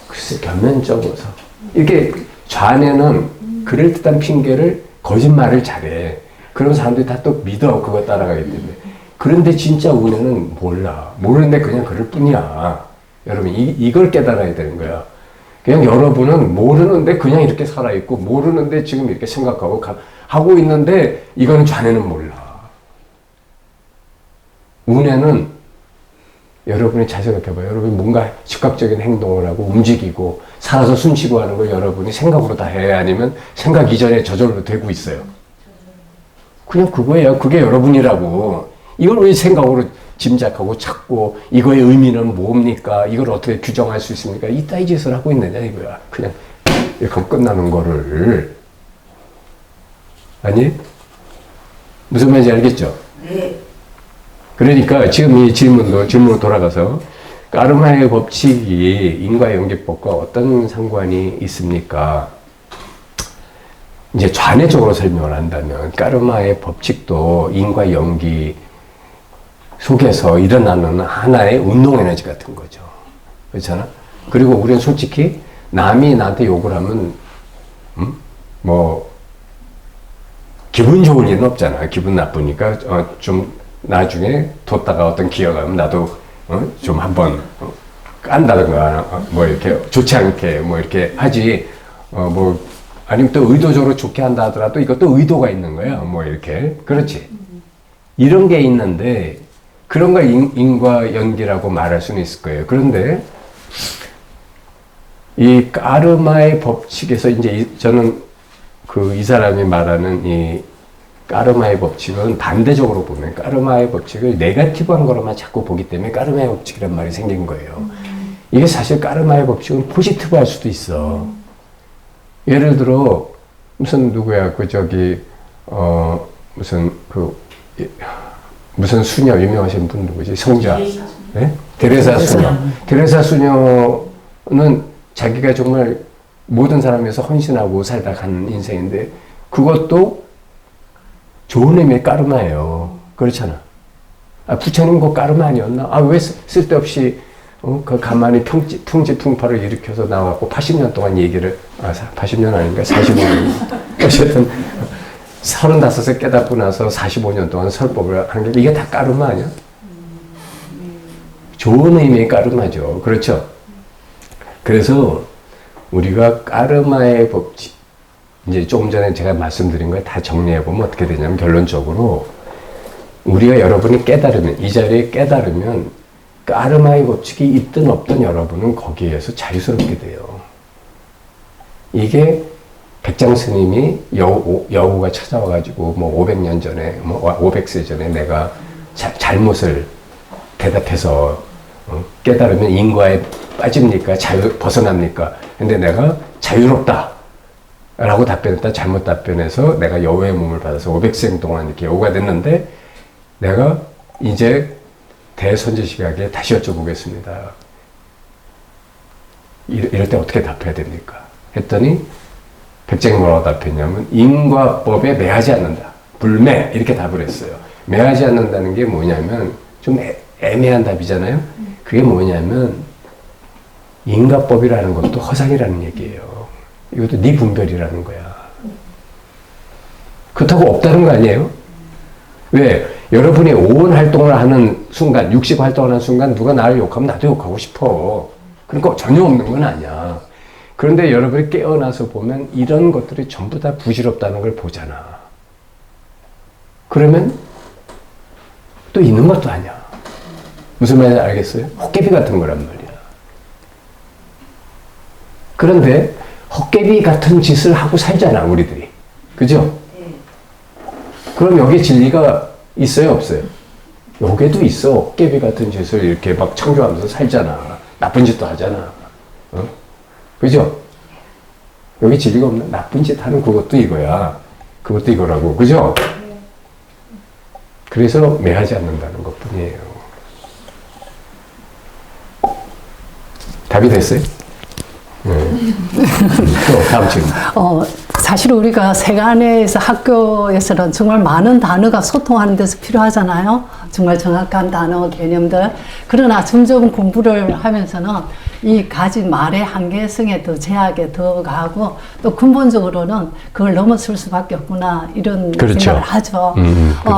글쎄, 결면적어서. 이렇게 좌뇌는 그럴듯한 핑계를, 거짓말을 잘해. 그런 사람들이 다 또 믿어. 그거 따라가기 때문에. 그런데 진짜 우뇌는 몰라. 모르는데 그냥 그럴 뿐이야. 여러분, 이걸 깨달아야 되는 거야. 그냥 여러분은 모르는데 그냥 이렇게 살아있고, 모르는데 지금 이렇게 생각하고, 하고 있는데, 이거는 좌뇌는 몰라. 우뇌는 여러분이 잘 생각해봐요. 여러분이 뭔가 즉각적인 행동을 하고, 움직이고, 살아서 숨쉬고 하는 걸 여러분이 생각으로 다 해? 아니면 생각 이전에 저절로 되고 있어요? 그냥 그거예요. 그게 여러분이라고. 이걸 왜 생각으로 짐작하고 찾고 이거의 의미는 뭡니까? 이걸 어떻게 규정할 수 있습니까? 이따위 짓을 하고 있느냐 이거야. 그냥 이렇게 하면 끝나는 거를. 아니? 무슨 말인지 알겠죠? 네. 그러니까 지금 이 질문으로 돌아가서 까르마의 법칙이 인과연기법과 어떤 상관이 있습니까? 이제 좌뇌적으로 설명을 한다면 까르마의 법칙도 인과연기 속에서 일어나는 하나의 운동 에너지 같은 거죠. 그렇잖아? 그리고 우리는 솔직히 남이 나한테 욕을 하면 기분 좋을 일은 없잖아. 기분 나쁘니까 좀 나중에 뒀다가 어떤 기회가 오면 나도 좀 한번 깐다든가 이렇게 좋지 않게 이렇게 하지. 아니면 또 의도적으로 좋게 한다 하더라도 이것도 의도가 있는 거야. 이렇게. 그렇지. 이런 게 있는데 그런 걸 인과 연기라고 말할 수는 있을 거예요. 그런데 이 까르마의 법칙에서 이제 저는 이 사람이 말하는 이 까르마의 법칙은 반대적으로 보면 까르마의 법칙을 네거티브한 거로만 자꾸 보기 때문에 까르마의 법칙이란 말이 생긴 거예요. 이게 사실 까르마의 법칙은 포지티브할 수도 있어. 예를 들어 무슨 누구야 무슨 수녀 유명하신 분 누구지? 성자. 네? 데레사 수녀. 데레사 수녀는 자기가 정말 모든 사람 위해서 헌신하고 살다 간 인생인데 그것도 좋은 의미의 까르마예요. 그렇잖아. 부처님 그 까르마 아니었나? 왜 쓸데없이 가만히 풍지풍파를 일으켜서 나와갖고 80년 동안 얘기를 80년 아닌가? 45년. 어쨌든 35세 깨닫고 나서 45년 동안 설법을 한 게 이게 다 까르마 아니야? 좋은 의미의 까르마죠. 그렇죠? 그래서 우리가 까르마의 법칙, 이제 조금 전에 제가 말씀드린 걸 다 정리해보면 어떻게 되냐면 결론적으로 우리가 여러분이 깨달으면, 이 자리에 깨달으면 까르마의 법칙이 있든 없든 여러분은 거기에서 자유스럽게 돼요. 이게 백장 스님이 여우가 찾아와가지고 500년 전에 500세 전에 내가 잘못을 대답해서 깨달으면 인과에 빠집니까? 벗어납니까? 근데 내가 자유롭다 라고 답변했다. 잘못 답변해서 내가 여우의 몸을 받아서 500생 동안 이렇게 여우가 됐는데 내가 이제 대선제 시각에 다시 여쭤보겠습니다. 이럴 때 어떻게 답해야 됩니까? 했더니 백장이 뭐라고 답했냐면 인과법에 매하지 않는다. 불매 이렇게 답을 했어요. 매하지 않는다는 게 뭐냐면 좀 애매한 답이잖아요. 그게 뭐냐면 인과법이라는 것도 허상이라는 얘기예요. 이것도 네 분별이라는 거야. 그렇다고 없다는 거 아니에요? 왜? 여러분이 오온 활동을 하는 순간, 육식 활동을 하는 순간 누가 나를 욕하면 나도 욕하고 싶어. 그러니까 전혀 없는 건 아니야. 그런데 여러분이 깨어나서 보면 이런 것들이 전부 다 부질없다는 걸 보잖아. 그러면 또 있는 것도 아니야. 무슨 말인지 알겠어요? 헛개비 같은 거란 말이야. 그런데 헛개비 같은 짓을 하고 살잖아, 우리들이. 그죠? 그럼 여기에 진리가 있어요, 없어요? 여기에도 있어. 헛개비 같은 짓을 이렇게 막 창조하면서 살잖아. 나쁜 짓도 하잖아. 그죠? 여기 진리가 없는 나쁜 짓 하는 그것도 이거야. 그것도 이거라고. 그죠? 그래서 매하지 않는다는 것 뿐이에요. 답이 됐어요? 또 다음 질문. 사실 우리가 세간에서 학교에서는 정말 많은 단어가 소통하는 데서 필요하잖아요. 정말 정확한 단어, 개념들. 그러나 점점 공부를 하면서는 이 가진 말의 한계성에 더 제약에 더 가고 또 근본적으로는 그걸 넘어설 수밖에 없구나 이런 그렇죠. 생각을 하죠.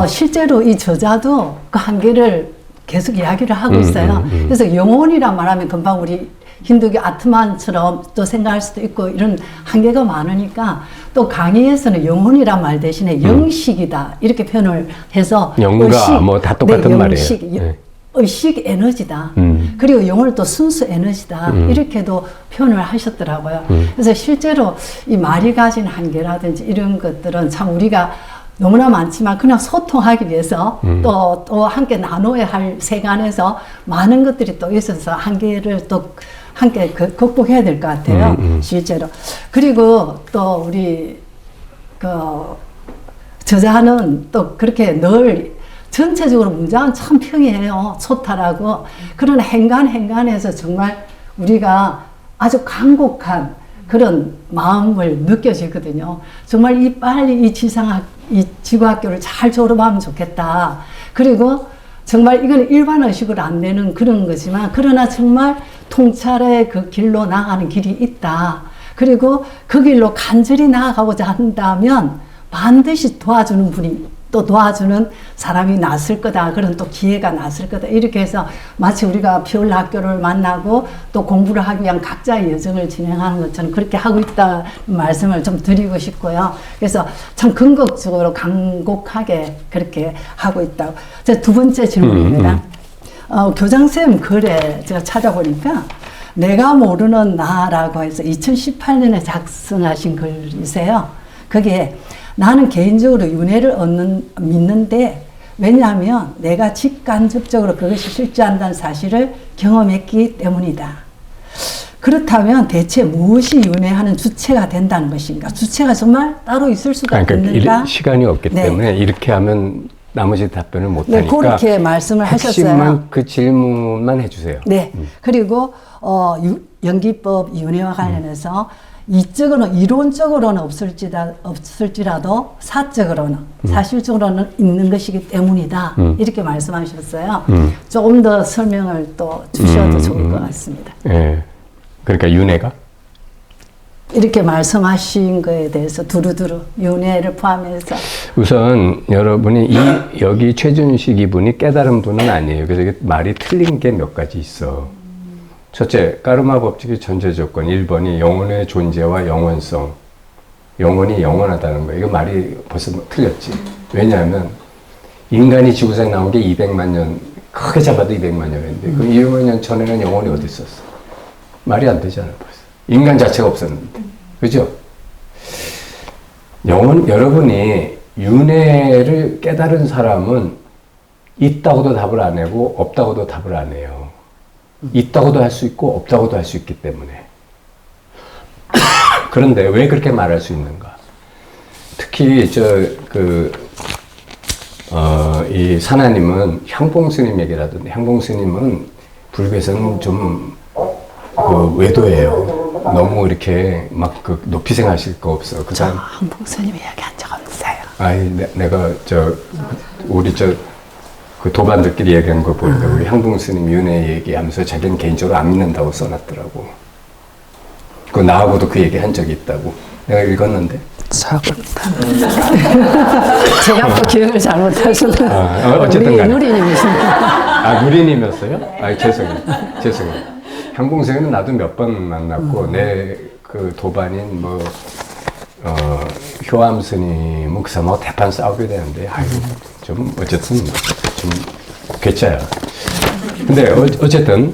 실제로 이 저자도 그 한계를 계속 이야기를 하고 있어요. 그래서 영혼이란 말하면 금방 우리 힌두교 아트만처럼 또 생각할 수도 있고 이런 한계가 많으니까 또 강의에서는 영혼이란 말 대신에 영식이다 이렇게 표현을 해서 영과 뭐 다 똑같은 말이에요. 네. 의식 에너지다. 그리고 영혼을 또 순수 에너지다. 이렇게도 표현을 하셨더라고요. 그래서 실제로 이 말이 가진 한계라든지 이런 것들은 참 우리가 너무나 많지만 그냥 소통하기 위해서 또 함께 나눠야 할 세간에서 많은 것들이 또 있어서 한계를 또 함께 극복해야 될 것 같아요. 실제로. 그리고 또 우리 저자는 또 그렇게 늘 전체적으로 문장은 참 평이해요. 소탈하고. 그러나 행간에서 정말 우리가 아주 간곡한 그런 마음을 느껴지거든요. 정말 빨리 이 지구학교를 잘 졸업하면 좋겠다. 그리고 정말 이건 일반 의식으로 안 되는 그런 거지만, 그러나 정말 통찰의 그 길로 나가는 길이 있다. 그리고 그 길로 간절히 나아가고자 한다면 반드시 도와주는 분이 또 도와주는 사람이 났을 거다. 그런 또 기회가 났을 거다. 이렇게 해서 마치 우리가 피올 학교를 만나고 또 공부를 하기 위한 각자의 여정을 진행하는 것처럼 그렇게 하고 있다는 말씀을 좀 드리고 싶고요. 그래서 참 긍정적으로 간곡하게 그렇게 하고 있다고. 제 두 번째 질문입니다. 교장쌤 글에 제가 찾아보니까 내가 모르는 나라고 해서 2018년에 작성하신 글이세요. 거기에 나는 개인적으로 윤회를 믿는데 왜냐하면 내가 직간접적으로 그것이 실제한다는 사실을 경험했기 때문이다. 그렇다면 대체 무엇이 윤회하는 주체가 된다는 것인가? 주체가 정말 따로 있을 수가 있는가? 시간이 없기 네. 때문에 이렇게 하면 나머지 답변을 못 네, 하니까 그렇게 말씀을 하셨어요. 핵심만 그 질문만 해주세요. 네. 그리고 연기법 윤회와 관련해서 이적으로는 이론적으로는 없을지라도 사적으로는 사실적으로는 있는 것이기 때문이다. 이렇게 말씀하셨어요. 조금 더 설명을 또 주셔도 좋을 것 같습니다. 예. 그러니까 윤회가 이렇게 말씀하신 거에 대해서 두루두루 윤회를 포함해서 우선 여러분이 여기 최준식 이분이 깨달은 분은 아니에요. 그래서 이게 말이 틀린 게 몇 가지 있어. 첫째, 까르마 법칙의 전제 조건 1번이 영혼의 존재와 영원성. 영혼이 영원하다는 거예요. 이거 말이 벌써 틀렸지. 왜냐하면 인간이 지구상에 나온 게 200만 년, 크게 잡아도 200만 년인데 그럼 200만 년 전에는 영혼이 어디 있었어? 말이 안 되잖아요. 벌써. 인간 자체가 없었는데. 그죠? 여러분이 윤회를 깨달은 사람은 있다고도 답을 안 하고 없다고도 답을 안 해요. 있다고도 할 수 있고 없다고도 할 수 있기 때문에. 그런데 왜 그렇게 말할 수 있는가? 특히 이 사나님은 향봉 스님 얘기를 하던데 향봉 스님은 불교에서는 좀 외도예요. 너무 이렇게 막 높이 생각하실 거 없어. 그 사람 항봉스님 이야기한 적 없어요. 아니 내가 우리 그 도반들끼리 얘기한 거 보니까 우리 향봉 스님 윤회 얘기하면서 자기는 개인적으로 안 믿는다고 써놨더라고. 그 나하고도 그 얘기 한 적이 있다고. 내가 읽었는데. 사고다. 제가 또 기억을 잘못해서. 어쨌든 간에. 누리님이십니다. 누리님이었어요? 죄송해요. 향봉 스님은 나도 몇 번 만났고 내 그 도반인 효암 스님은 그 사람하고 대판 싸우게 되는데 좀 어쨌든 좀 괴짜야. 근데 어쨌든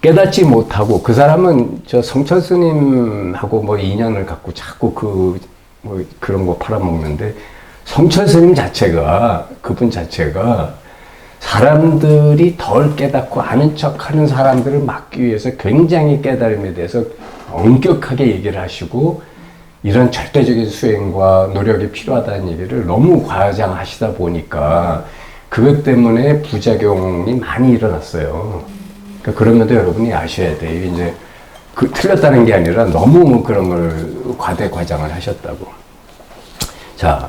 깨닫지 못하고 그 사람은 성철 스님하고 인연을 갖고 자꾸 그런 거 팔아먹는데 성철 스님 자체가 그분 자체가 사람들이 덜 깨닫고 아는 척하는 사람들을 막기 위해서 굉장히 깨달음에 대해서 엄격하게 얘기를 하시고 이런 절대적인 수행과 노력이 필요하다는 얘기를 너무 과장하시다 보니까 그것 때문에 부작용이 많이 일어났어요. 그런 면도 여러분이 아셔야 돼요. 이제 틀렸다는 게 아니라 너무 그런 걸 과대 과장을 하셨다고. 자,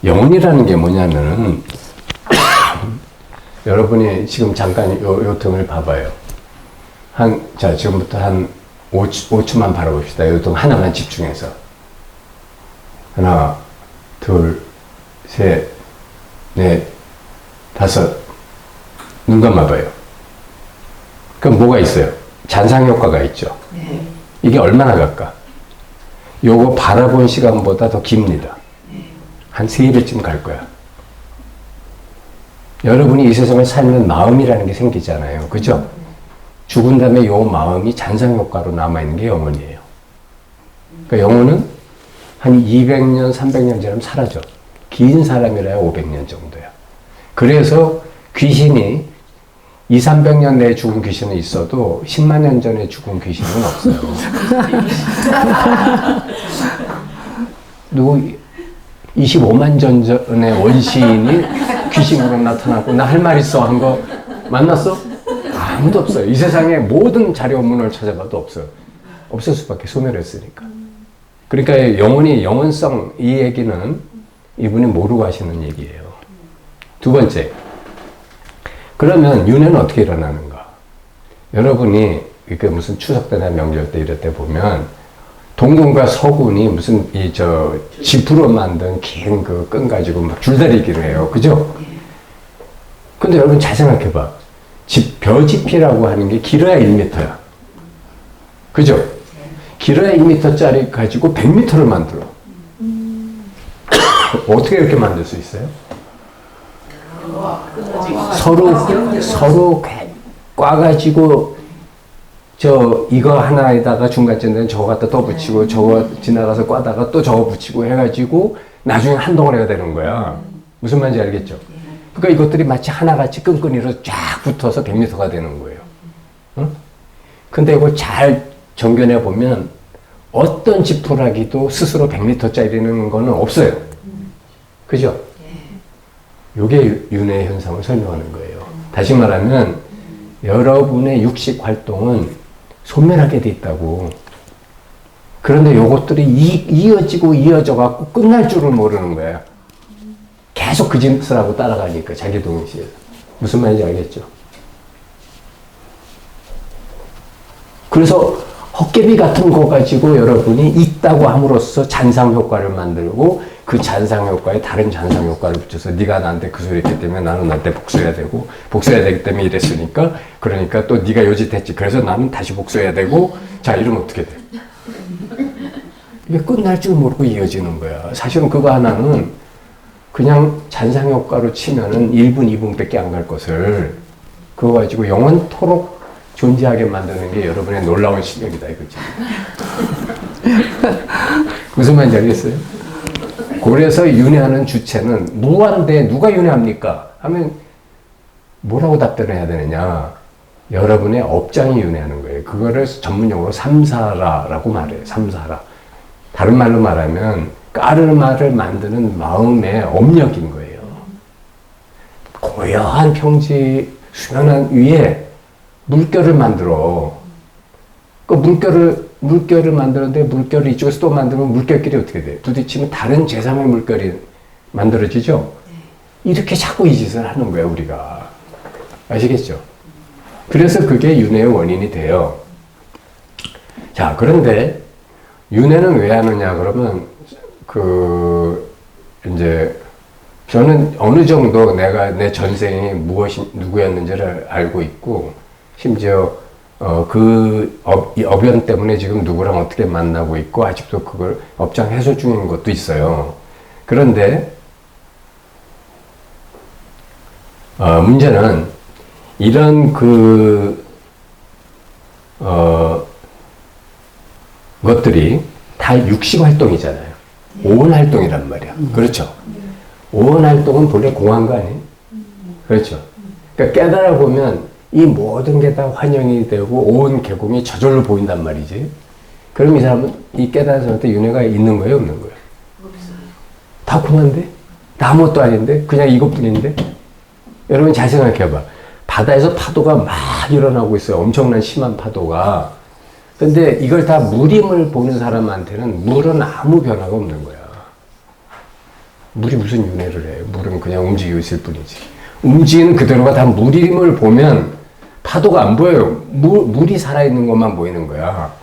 영혼이라는 게 뭐냐면은 여러분이 지금 잠깐 요 등을 봐봐요. 자, 지금부터 한 5초만 바라봅시다. 요 등 하나만 집중해서. 하나, 둘, 셋, 넷, 다섯. 눈 감아봐요. 그럼 뭐가 있어요? 잔상 효과가 있죠. 네. 이게 얼마나 갈까? 요거 바라본 시간보다 더 깁니다. 한 3배쯤 갈 거야. 여러분이 이 세상을 살면 마음이라는 게 생기잖아요. 그죠? 죽은 다음에 요 마음이 잔상 효과로 남아있는 게 영혼이에요. 그러니까 영혼은 한 200년, 300년 지나면 사라져. 긴 사람이라야 500년 정도야. 그래서 귀신이 200~300년 내에 죽은 귀신은 있어도 10만 년 전에 죽은 귀신은 없어요. 누구 25만 년 전에 원시인이 귀신으로 나타나고 나 할 말 있어 한 거 만났어? 아무도 없어요. 이 세상에 모든 자료문을 찾아봐도 없어요. 없을 수밖에 소멸했으니까. 그러니까 영혼성 이 얘기는 이분이 모르고 하시는 얘기예요. 두 번째, 그러면 윤회는 어떻게 일어나는가? 여러분이 무슨 추석 때나 명절 때 이럴 때 보면 동군과 서군이 무슨 지프로 만든 긴 그 끈 가지고 막 줄다리기를 해요. 그죠? 근데 여러분 잘 생각해봐. 벼지피라고 하는 게 길어야 1m야. 그죠? 길어야 1m짜리 가지고 100m를 만들어. 어떻게 이렇게 만들 수 있어요? 서로 꽈가지고 이거 하나에다가 중간쯤에 저거 갖다 또 붙이고 저거 지나가서 꽈다가 또 저거 붙이고 해가지고 나중에 한 덩어리가 되는 거야. 무슨 말인지 알겠죠? 그러니까 이것들이 마치 하나같이 끈끈이로 쫙 붙어서 100m가 되는 거예요. 응? 근데 이걸 잘 정견해 보면 어떤 지푸라기도 스스로 100m짜리는 거는 없어요. 그죠? 요게 윤회 현상을 설명하는 거예요. 다시 말하면 여러분의 육식 활동은 소멸하게 돼 있다고. 그런데 요것들이 이어지고 이어져 갖고 끝날 줄을 모르는 거야. 계속 그 짓을 하고 따라가니까 자기 동시에. 무슨 말인지 알겠죠? 그래서 헛개비 같은 거 가지고 여러분이 있다고 함으로써 잔상 효과를 만들고 그 잔상 효과에 다른 잔상 효과를 붙여서 네가 나한테 그 소리 했기 때문에 나는 나한테 복수해야 되고 복수해야 되기 때문에 이랬으니까 그러니까 또 네가 요짓했지 그래서 나는 다시 복수해야 되고 자 이러면 어떻게 돼? 이게 끝날 줄 모르고 이어지는 거야. 사실은 그거 하나는 그냥 잔상 효과로 치면은 1분, 2분밖에 안 갈 것을 그거 가지고 영원토록 존재하게 만드는 게 여러분의 놀라운 실력이다 이거지. 무슨 말인지 알겠어요? 그래서 윤회하는 주체는 무한대 누가 윤회합니까? 하면 뭐라고 답변을 해야 되느냐? 여러분의 업장이 윤회하는 거예요. 그거를 전문용어로 삼사라라고 말해요. 삼사라. 다른 말로 말하면 까르마를 만드는 마음의 업력인 거예요. 고요한 평지 수면한 위에 물결을 만들어. 그 물결을 만드는데 물결을 이쪽에서 또 만들면 물결끼리 어떻게 돼? 부딪히면 다른 제3의 물결이 만들어지죠? 이렇게 자꾸 이 짓을 하는 거야, 우리가. 아시겠죠? 그래서 그게 윤회의 원인이 돼요. 자, 그런데 윤회는 왜 하느냐, 그러면, 이제, 저는 어느 정도 내가 내 전생이 누구였는지를 알고 있고, 심지어, 이 업연 때문에 지금 누구랑 어떻게 만나고 있고, 아직도 그걸 업장 해소 중인 것도 있어요. 그런데, 문제는, 이런 것들이 다 육식 활동이잖아요. 오온 활동이란 말이야. 그렇죠? 오온 활동은 본래 공한 거 아니에요? 그렇죠? 그러니까 깨달아 보면 이 모든 게 다 환영이 되고 온 개공이 저절로 보인단 말이지. 그럼 이 사람은 이 깨달은 사람한테 윤회가 있는 거예요? 없는 거예요? 없어요. 다 공한데? 다 아무것도 아닌데? 그냥 이것뿐인데? 여러분 잘 생각해봐. 바다에서 파도가 막 일어나고 있어요. 엄청난 심한 파도가. 근데 이걸 다 물임을 보는 사람한테는 물은 아무 변화가 없는 거야. 물이 무슨 윤회를 해. 물은 그냥 움직이고 있을 뿐이지. 움직이는 그대로가 다 물임을 보면 파도가 안 보여요. 물이 살아있는 것만 보이는 거야.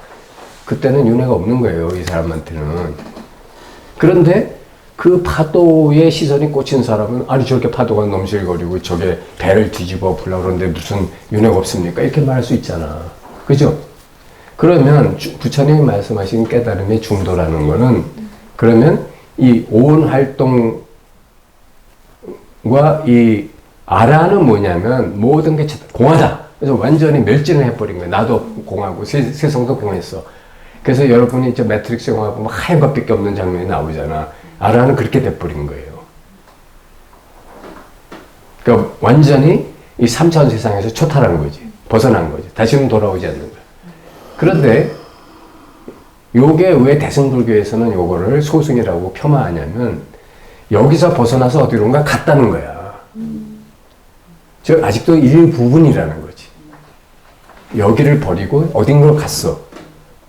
그때는 윤회가 없는 거예요. 이 사람한테는. 그런데 그 파도에 시선이 꽂힌 사람은 아니 저렇게 파도가 넘실거리고 저게 배를 뒤집어 불라 그러는데 무슨 윤회가 없습니까? 이렇게 말할 수 있잖아. 그죠? 그러면 부처님이 말씀하신 깨달음의 중도라는 거는 그러면 이 오온 활동과 이 아라는 뭐냐면 모든 게 공하다. 그래서 완전히 멸진을 해버린 거예요. 나도 공하고 세상도 공했어. 그래서 여러분이 저 매트릭스 영화 보면 하얀 것밖에 없는 장면이 나오잖아. 아라는 그렇게 돼버린 거예요. 그러니까 완전히 이 3차원 세상에서 초탈한 거지. 벗어난 거지. 다시는 돌아오지 않는 거야. 그런데 요게 왜 대승불교에서는 요거를 소승이라고 폄하하냐면 여기서 벗어나서 어디론가 갔다는 거야. 저 아직도 일부분이라는 거지. 여기를 버리고 어딘가로 갔어.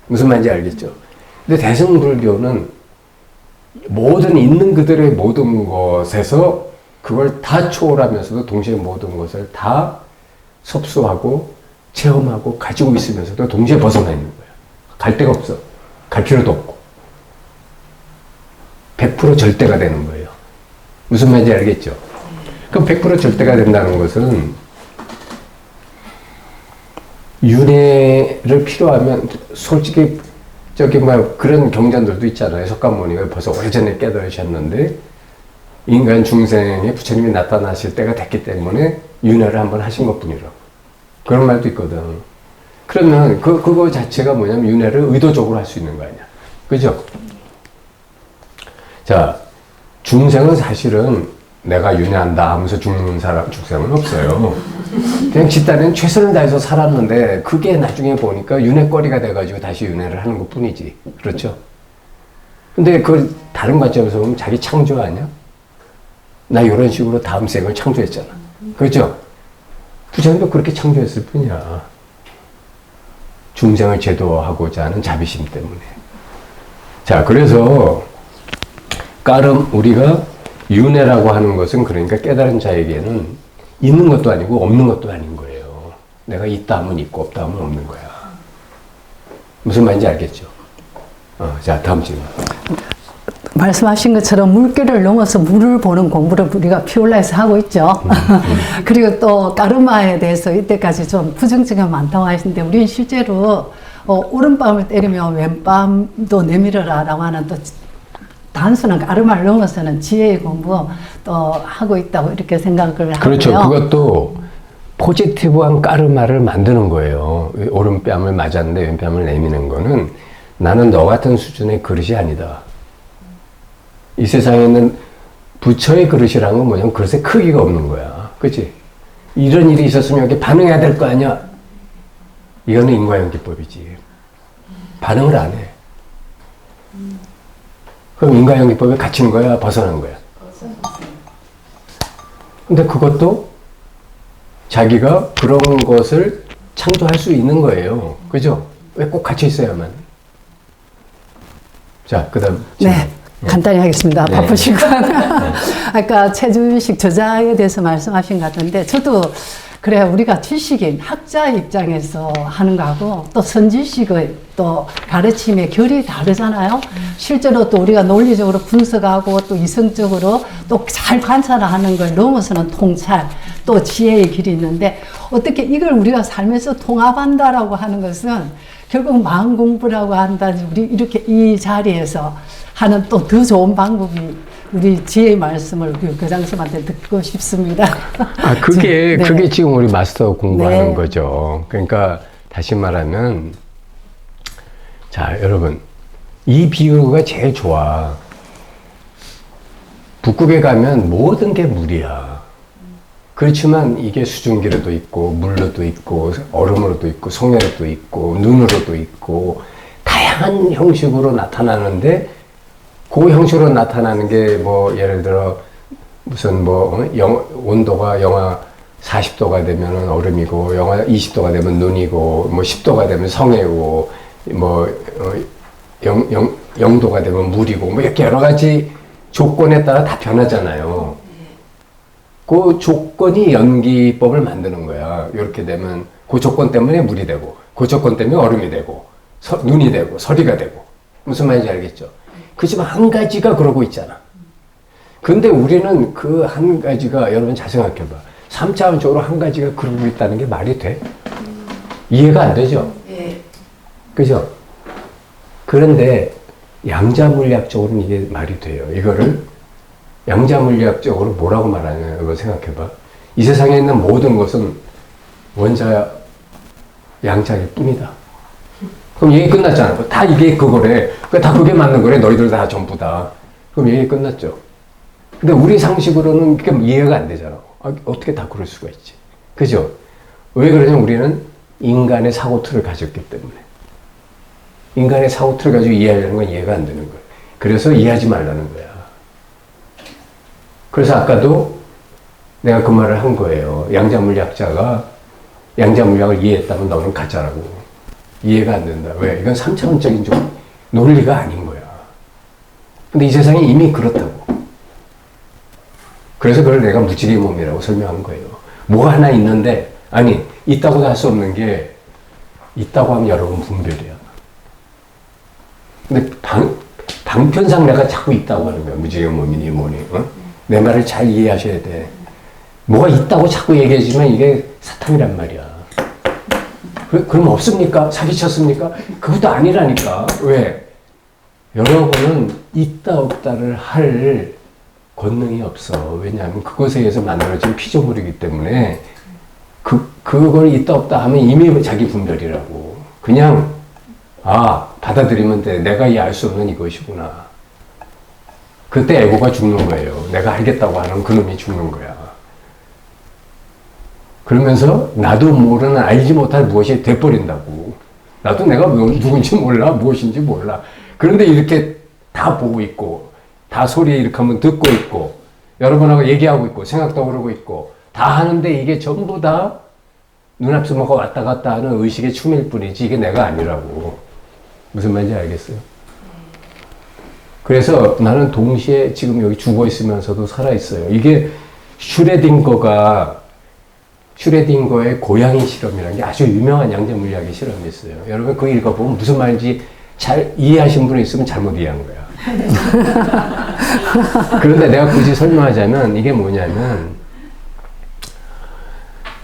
무슨 말인지 알겠죠? 근데 대승불교는 모든 있는 그들의 모든 것에서 그걸 다 초월하면서도 동시에 모든 것을 다 섭수하고 체험하고 가지고 있으면서도 동시에 벗어나 있는 거야. 갈 데가 없어. 갈 필요도 없고 100% 절대가 되는 거예요. 무슨 말인지 알겠죠? 그럼 100% 절대가 된다는 것은 윤회를 필요하면 솔직히 저기 뭐 그런 경전들도 있잖아요. 석가모니가 벌써 오래전에 깨달으셨는데 인간 중생에 부처님이 나타나실 때가 됐기 때문에 윤회를 한번 하신 것뿐이라고. 그런 말도 있거든. 그러면 그거 자체가 뭐냐면 윤회를 의도적으로 할 수 있는 거 아니야. 그죠? 자, 중생은 사실은 내가 윤회한다 하면서 죽는 사람, 중생은 없어요. 그냥 집단은 최선을 다해서 살았는데 그게 나중에 보니까 윤회거리가 돼가지고 다시 윤회를 하는 것 뿐이지. 그렇죠? 근데 그 다른 관점에서 보면 자기 창조 아니야? 나 이런 식으로 다음 생을 창조했잖아. 그렇죠? 부처님도 그렇게 창조했을 뿐이야. 중생을 제도하고자 하는 자비심 때문에. 자, 그래서 우리가 윤회라고 하는 것은 그러니까 깨달은 자에게는 있는 것도 아니고 없는 것도 아닌 거예요. 내가 있다 하면 있고 없다 하면 없는 거야. 무슨 말인지 알겠죠? 자, 다음 질문. 말씀하신 것처럼 물결을 넘어서 물을 보는 공부를 우리가 피올라에서 하고 있죠. 그리고 또 까르마에 대해서 이때까지 좀 부정적인 많다고 하시는데 우리는 실제로 오른밤을 때리면 왼밤도 내밀어라 라고 하는 또 단순한 까르마를 넘어서는 지혜의 공부 또 하고 있다고 이렇게 생각을 하고요. 그렇죠. 그것도 포지티브한 까르마를 만드는 거예요. 오른뺨을 맞았는데 왼뺨을 내미는 거는 나는 너 같은 수준의 그릇이 아니다. 이 세상에는 부처의 그릇이라는 건 뭐냐면 그릇의 크기가 없는 거야. 그치? 이런 일이 있었으면 여기 반응해야 될 거 아니야? 이거는 인과연기법이지. 반응을 안 해. 그럼 인과연기법에 갇히는 거야? 벗어난 거야? 근데 그것도 자기가 그런 것을 창조할 수 있는 거예요. 그죠? 왜 꼭 갇혀 있어야만? 자, 그 다음. 네. 간단히 하겠습니다. 네. 바쁘시고. 아까 최주식 저자에 대해서 말씀하신 것 같은데, 저도 그래, 우리가 지식인, 학자 입장에서 하는 거하고, 또 선지식의 또 가르침의 결이 다르잖아요. 실제로 또 우리가 논리적으로 분석하고, 또 이성적으로 또 잘 관찰하는 걸 넘어서는 통찰, 또 지혜의 길이 있는데, 어떻게 이걸 우리가 삶에서 통합한다라고 하는 것은 결국 마음 공부라고 한다지, 우리 이렇게 이 자리에서 하는 또 더 좋은 방법이 우리 지혜의 말씀을 우리 교장선생님한테 듣고 싶습니다. 그게 네. 지금 우리 마스터 공부하는 네. 거죠. 그러니까 다시 말하면, 자, 여러분, 이 비유가 제일 좋아. 북극에 가면 모든 게 물이야. 그렇지만 이게 수증기로도 있고, 물로도 있고, 얼음으로도 있고, 송해로도 있고, 눈으로도 있고, 다양한 형식으로 나타나는데, 그 형식으로 나타나는 게 뭐 예를 들어 무슨 뭐 온도가 영하 40도가 되면 얼음이고 영하 20도가 되면 눈이고 뭐 10도가 되면 성해고 뭐 0도가 되면 물이고 뭐 이렇게 여러 가지 조건에 따라 다 변하잖아요. 그 조건이 연기법을 만드는 거야. 이렇게 되면 그 조건 때문에 물이 되고 그 조건 때문에 얼음이 되고 눈이 되고 서리가 되고 무슨 말인지 알겠죠? 그지만 한 가지가 그러고 있잖아. 근데 우리는 그 한 가지가, 여러분 잘 생각해봐. 3차원적으로 한 가지가 그러고 있다는 게 말이 돼? 이해가 안 되죠? 예. 그죠? 그런데 양자물리학적으로는 이게 말이 돼요. 이거를 양자물리학적으로 뭐라고 말하냐고 생각해봐. 이 세상에 있는 모든 것은 원자 양자일 뿐이다. 그럼 얘기 끝났잖아. 다 이게 그거래. 다 그게 맞는 거래. 너희들 다 전부 다. 그럼 얘기 끝났죠. 근데 우리 상식으로는 그게 이해가 안 되잖아. 어떻게 다 그럴 수가 있지. 그죠? 왜 그러냐면 우리는 인간의 사고틀을 가졌기 때문에. 인간의 사고틀을 가지고 이해하려는 건 이해가 안 되는 거야. 그래서 이해하지 말라는 거야. 그래서 아까도 내가 그 말을 한 거예요. 양자물리학자가 양자물리학을 이해했다면 너는 가짜라고. 이해가 안 된다. 왜? 이건 3차원적인 좀 논리가 아닌 거야. 근데 이 세상이 이미 그렇다고. 그래서 그걸 내가 무지개 몸이라고 설명한 거예요. 뭐가 하나 있는데, 아니, 있다고도 할 수 없는 게, 있다고 하면 여러분 분별이야. 근데 방편상 내가 자꾸 있다고 하는 거야. 무지개 몸이니 뭐니. 어? 내 말을 잘 이해하셔야 돼. 뭐가 있다고 자꾸 얘기하지만 이게 사탐이란 말이야. 그럼 없습니까? 사기쳤습니까? 그것도 아니라니까. 왜? 여러분은 있다 없다를 할 권능이 없어. 왜냐하면 그것에 의해서 만들어진 피조물이기 때문에 그걸 있다 없다 하면 이미 자기 분별이라고. 그냥 받아들이면 돼. 내가 알 수 없는 이것이구나. 그때 에고가 죽는 거예요. 내가 알겠다고 하는 그놈이 죽는 거야. 그러면서 나도 모르는 알지 못할 무엇이 돼버린다고. 나도 내가 누군지 몰라, 무엇인지 몰라. 그런데 이렇게 다 보고 있고, 다 소리에 이렇게 하면 듣고 있고, 여러분하고 얘기하고 있고, 생각도 그러고 있고, 다 하는데 이게 전부 다 눈앞서먹어 왔다 갔다 하는 의식의 춤일 뿐이지 이게 내가 아니라고. 무슨 말인지 알겠어요? 그래서 나는 동시에 지금 여기 죽어 있으면서도 살아 있어요. 이게 슈레딩거의 고양이 실험이라는 게 아주 유명한 양자 물리학의 실험이 있어요. 여러분 그거 읽어보면 무슨 말인지 잘 이해하신 분이 있으면 잘못 이해한 거야. 그런데 내가 굳이 설명하자면 이게 뭐냐면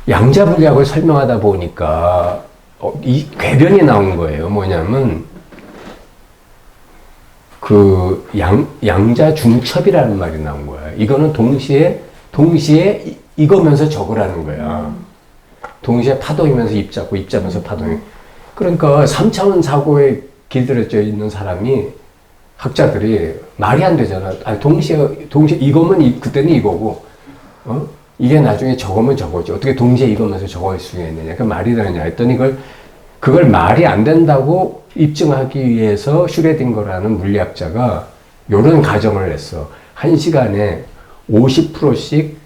양자 물리학을 설명하다 보니까 이 궤변이 나온 거예요. 뭐냐면 그 양자 중첩이라는 말이 나온 거야. 이거는 동시에 이거면서 저거라는 거야. 동시에 파동이면서 입자고 입자면서 파동이. 그러니까 3차원 사고에 길들여져 있는 사람이 학자들이 말이 안 되잖아. 아니, 동시에 이거면 그때는 이거고, 이게 나중에 저거면 저거지. 어떻게 동시에 이거면서 저거일 수가 있느냐. 그 말이 되느냐 했더니 그걸 말이 안 된다고 입증하기 위해서 슈레딩거라는 물리학자가 이런 가정을 냈어. 1시간에 50%씩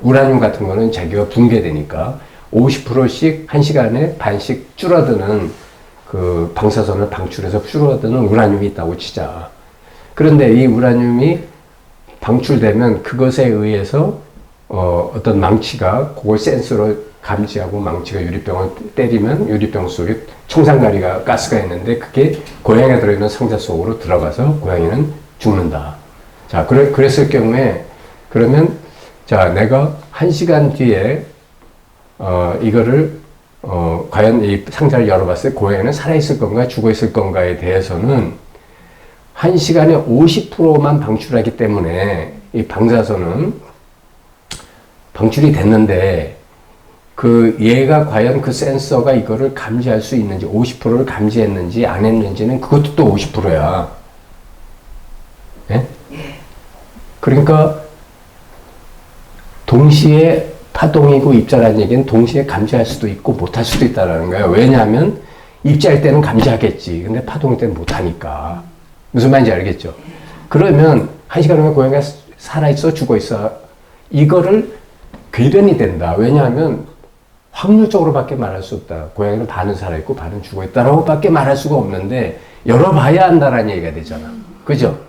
우라늄 같은 거는 자기가 붕괴되니까 50%씩 1시간에 반씩 줄어드는 그 방사선을 방출해서 줄어드는 우라늄이 있다고 치자. 그런데 이 우라늄이 방출되면 그것에 의해서 어떤 망치가 그걸 센서로 감지하고 망치가 유리병을 때리면 유리병 속에 청산가리가 가스가 있는데 그게 고양이가 들어있는 상자 속으로 들어가서 고양이는 죽는다. 자, 그랬을 경우에 그러면 자, 내가 1시간 뒤에 이거를 과연 이 상자를 열어봤을 때 고양이는 살아있을 건가 죽어있을 건가에 대해서는 1시간에 50%만 방출하기 때문에 이 방사선은 방출이 됐는데 얘가 과연 그 센서가 이거를 감지할 수 있는지 50%를 감지했는지 안 했는지는 그것도 또 50%야. 예? 그러니까 동시에 파동이고 입자라는 얘기는 동시에 감지할 수도 있고 못할 수도 있다는 거예요. 왜냐하면 입자일 때는 감지하겠지. 근데 파동일 때는 못하니까. 무슨 말인지 알겠죠? 그러면 1시간 후에 고양이가 살아있어 죽어있어 이거를 궤변이 된다. 왜냐하면 확률적으로밖에 말할 수 없다. 고양이는 반은 살아있고 반은 죽어있다라고 밖에 말할 수가 없는데 열어봐야 한다라는 얘기가 되잖아. 그죠?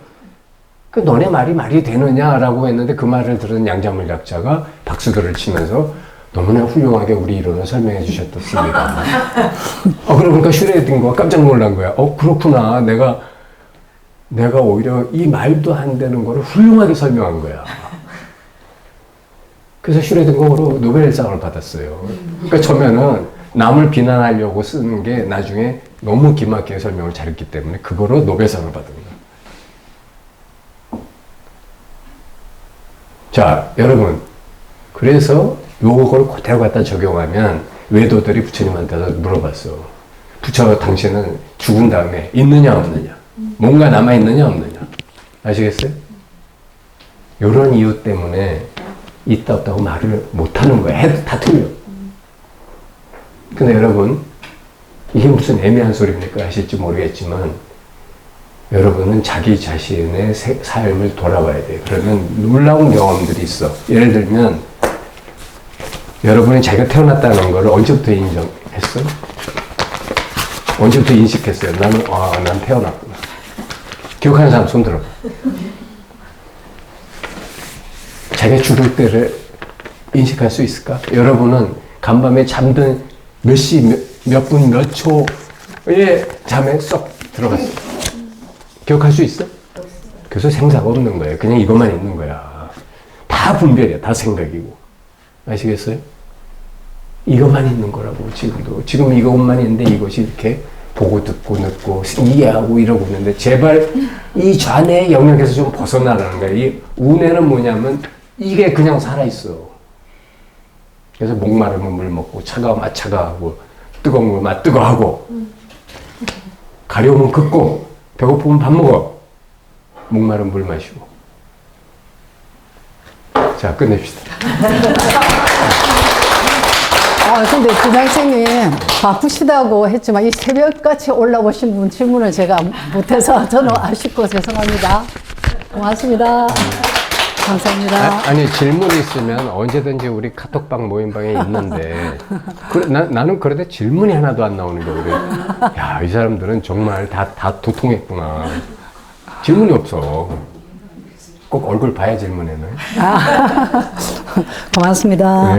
너네 말이 되느냐라고 했는데 그 말을 들은 양자물리학자가 박수들을 치면서 너무나 훌륭하게 우리 이론을 설명해 주셨습니다. 그러니까 슈레딩거가 깜짝 놀란 거야. 그렇구나. 내가 오히려 이 말도 안 되는 거를 훌륭하게 설명한 거야. 그래서 슈레딩거로 노벨상을 받았어요. 그러니까 처음에는 남을 비난하려고 쓰는 게 나중에 너무 기막히게 설명을 잘했기 때문에 그거로 노벨상을 받은 거야. 자, 여러분. 그래서 요걸 그대로 갖다 적용하면 외도들이 부처님한테 물어봤어. 부처 당신은 죽은 다음에 있느냐 없느냐. 뭔가 남아있느냐 없느냐. 아시겠어요? 요런 이유 때문에 있다 없다고 말을 못하는 거야. 해도 다 틀려. 근데 여러분 이게 무슨 애매한 소리입니까? 하실지 모르겠지만 여러분은 자기 자신의 삶을 돌아봐야 돼요. 그러면 놀라운 경험들이 있어. 예를 들면 여러분이 자기가 태어났다는 걸 언제부터 인정했어? 언제부터 인식했어요? 난 태어났구나. 기억하는 사람 손 들어봐. 자기가 죽을 때를 인식할 수 있을까? 여러분은 간밤에 잠든 몇 시 몇 분 몇 초에 잠에 쏙 들어갔어. 기억할 수 있어? 그래서 생사가 없는 거예요. 그냥 이것만 있는 거야. 다 분별이야. 다 생각이고. 아시겠어요? 이것만 있는 거라고 지금도. 지금 이것만 있는데 이것이 이렇게 보고 듣고 듣고 이해하고 이러고 있는데 제발 이 좌뇌의 영역에서 좀 벗어나라는 거예요. 이 우뇌는 뭐냐면 이게 그냥 살아있어. 그래서 목마르면 물 먹고 차가우면 차가워하고 뜨거우면 맛 뜨거워하고 가려우면 긋고 배고프면 밥 먹어. 목마르면 물 마시고. 자, 끝냅시다. 근데 부장생님 바쁘시다고 했지만 이 새벽같이 올라오신 분 질문을 제가 못해서 저는 아쉽고 죄송합니다. 고맙습니다. 감사합니다. 아니 질문 있으면 언제든지 우리 카톡방 모임방에 있는데 나는 그래도 질문이 하나도 안 나오는 게 그래. 야, 이 사람들은 정말 다 도통했구나. 질문이 없어. 꼭 얼굴 봐야 질문에는. 고맙습니다. 네.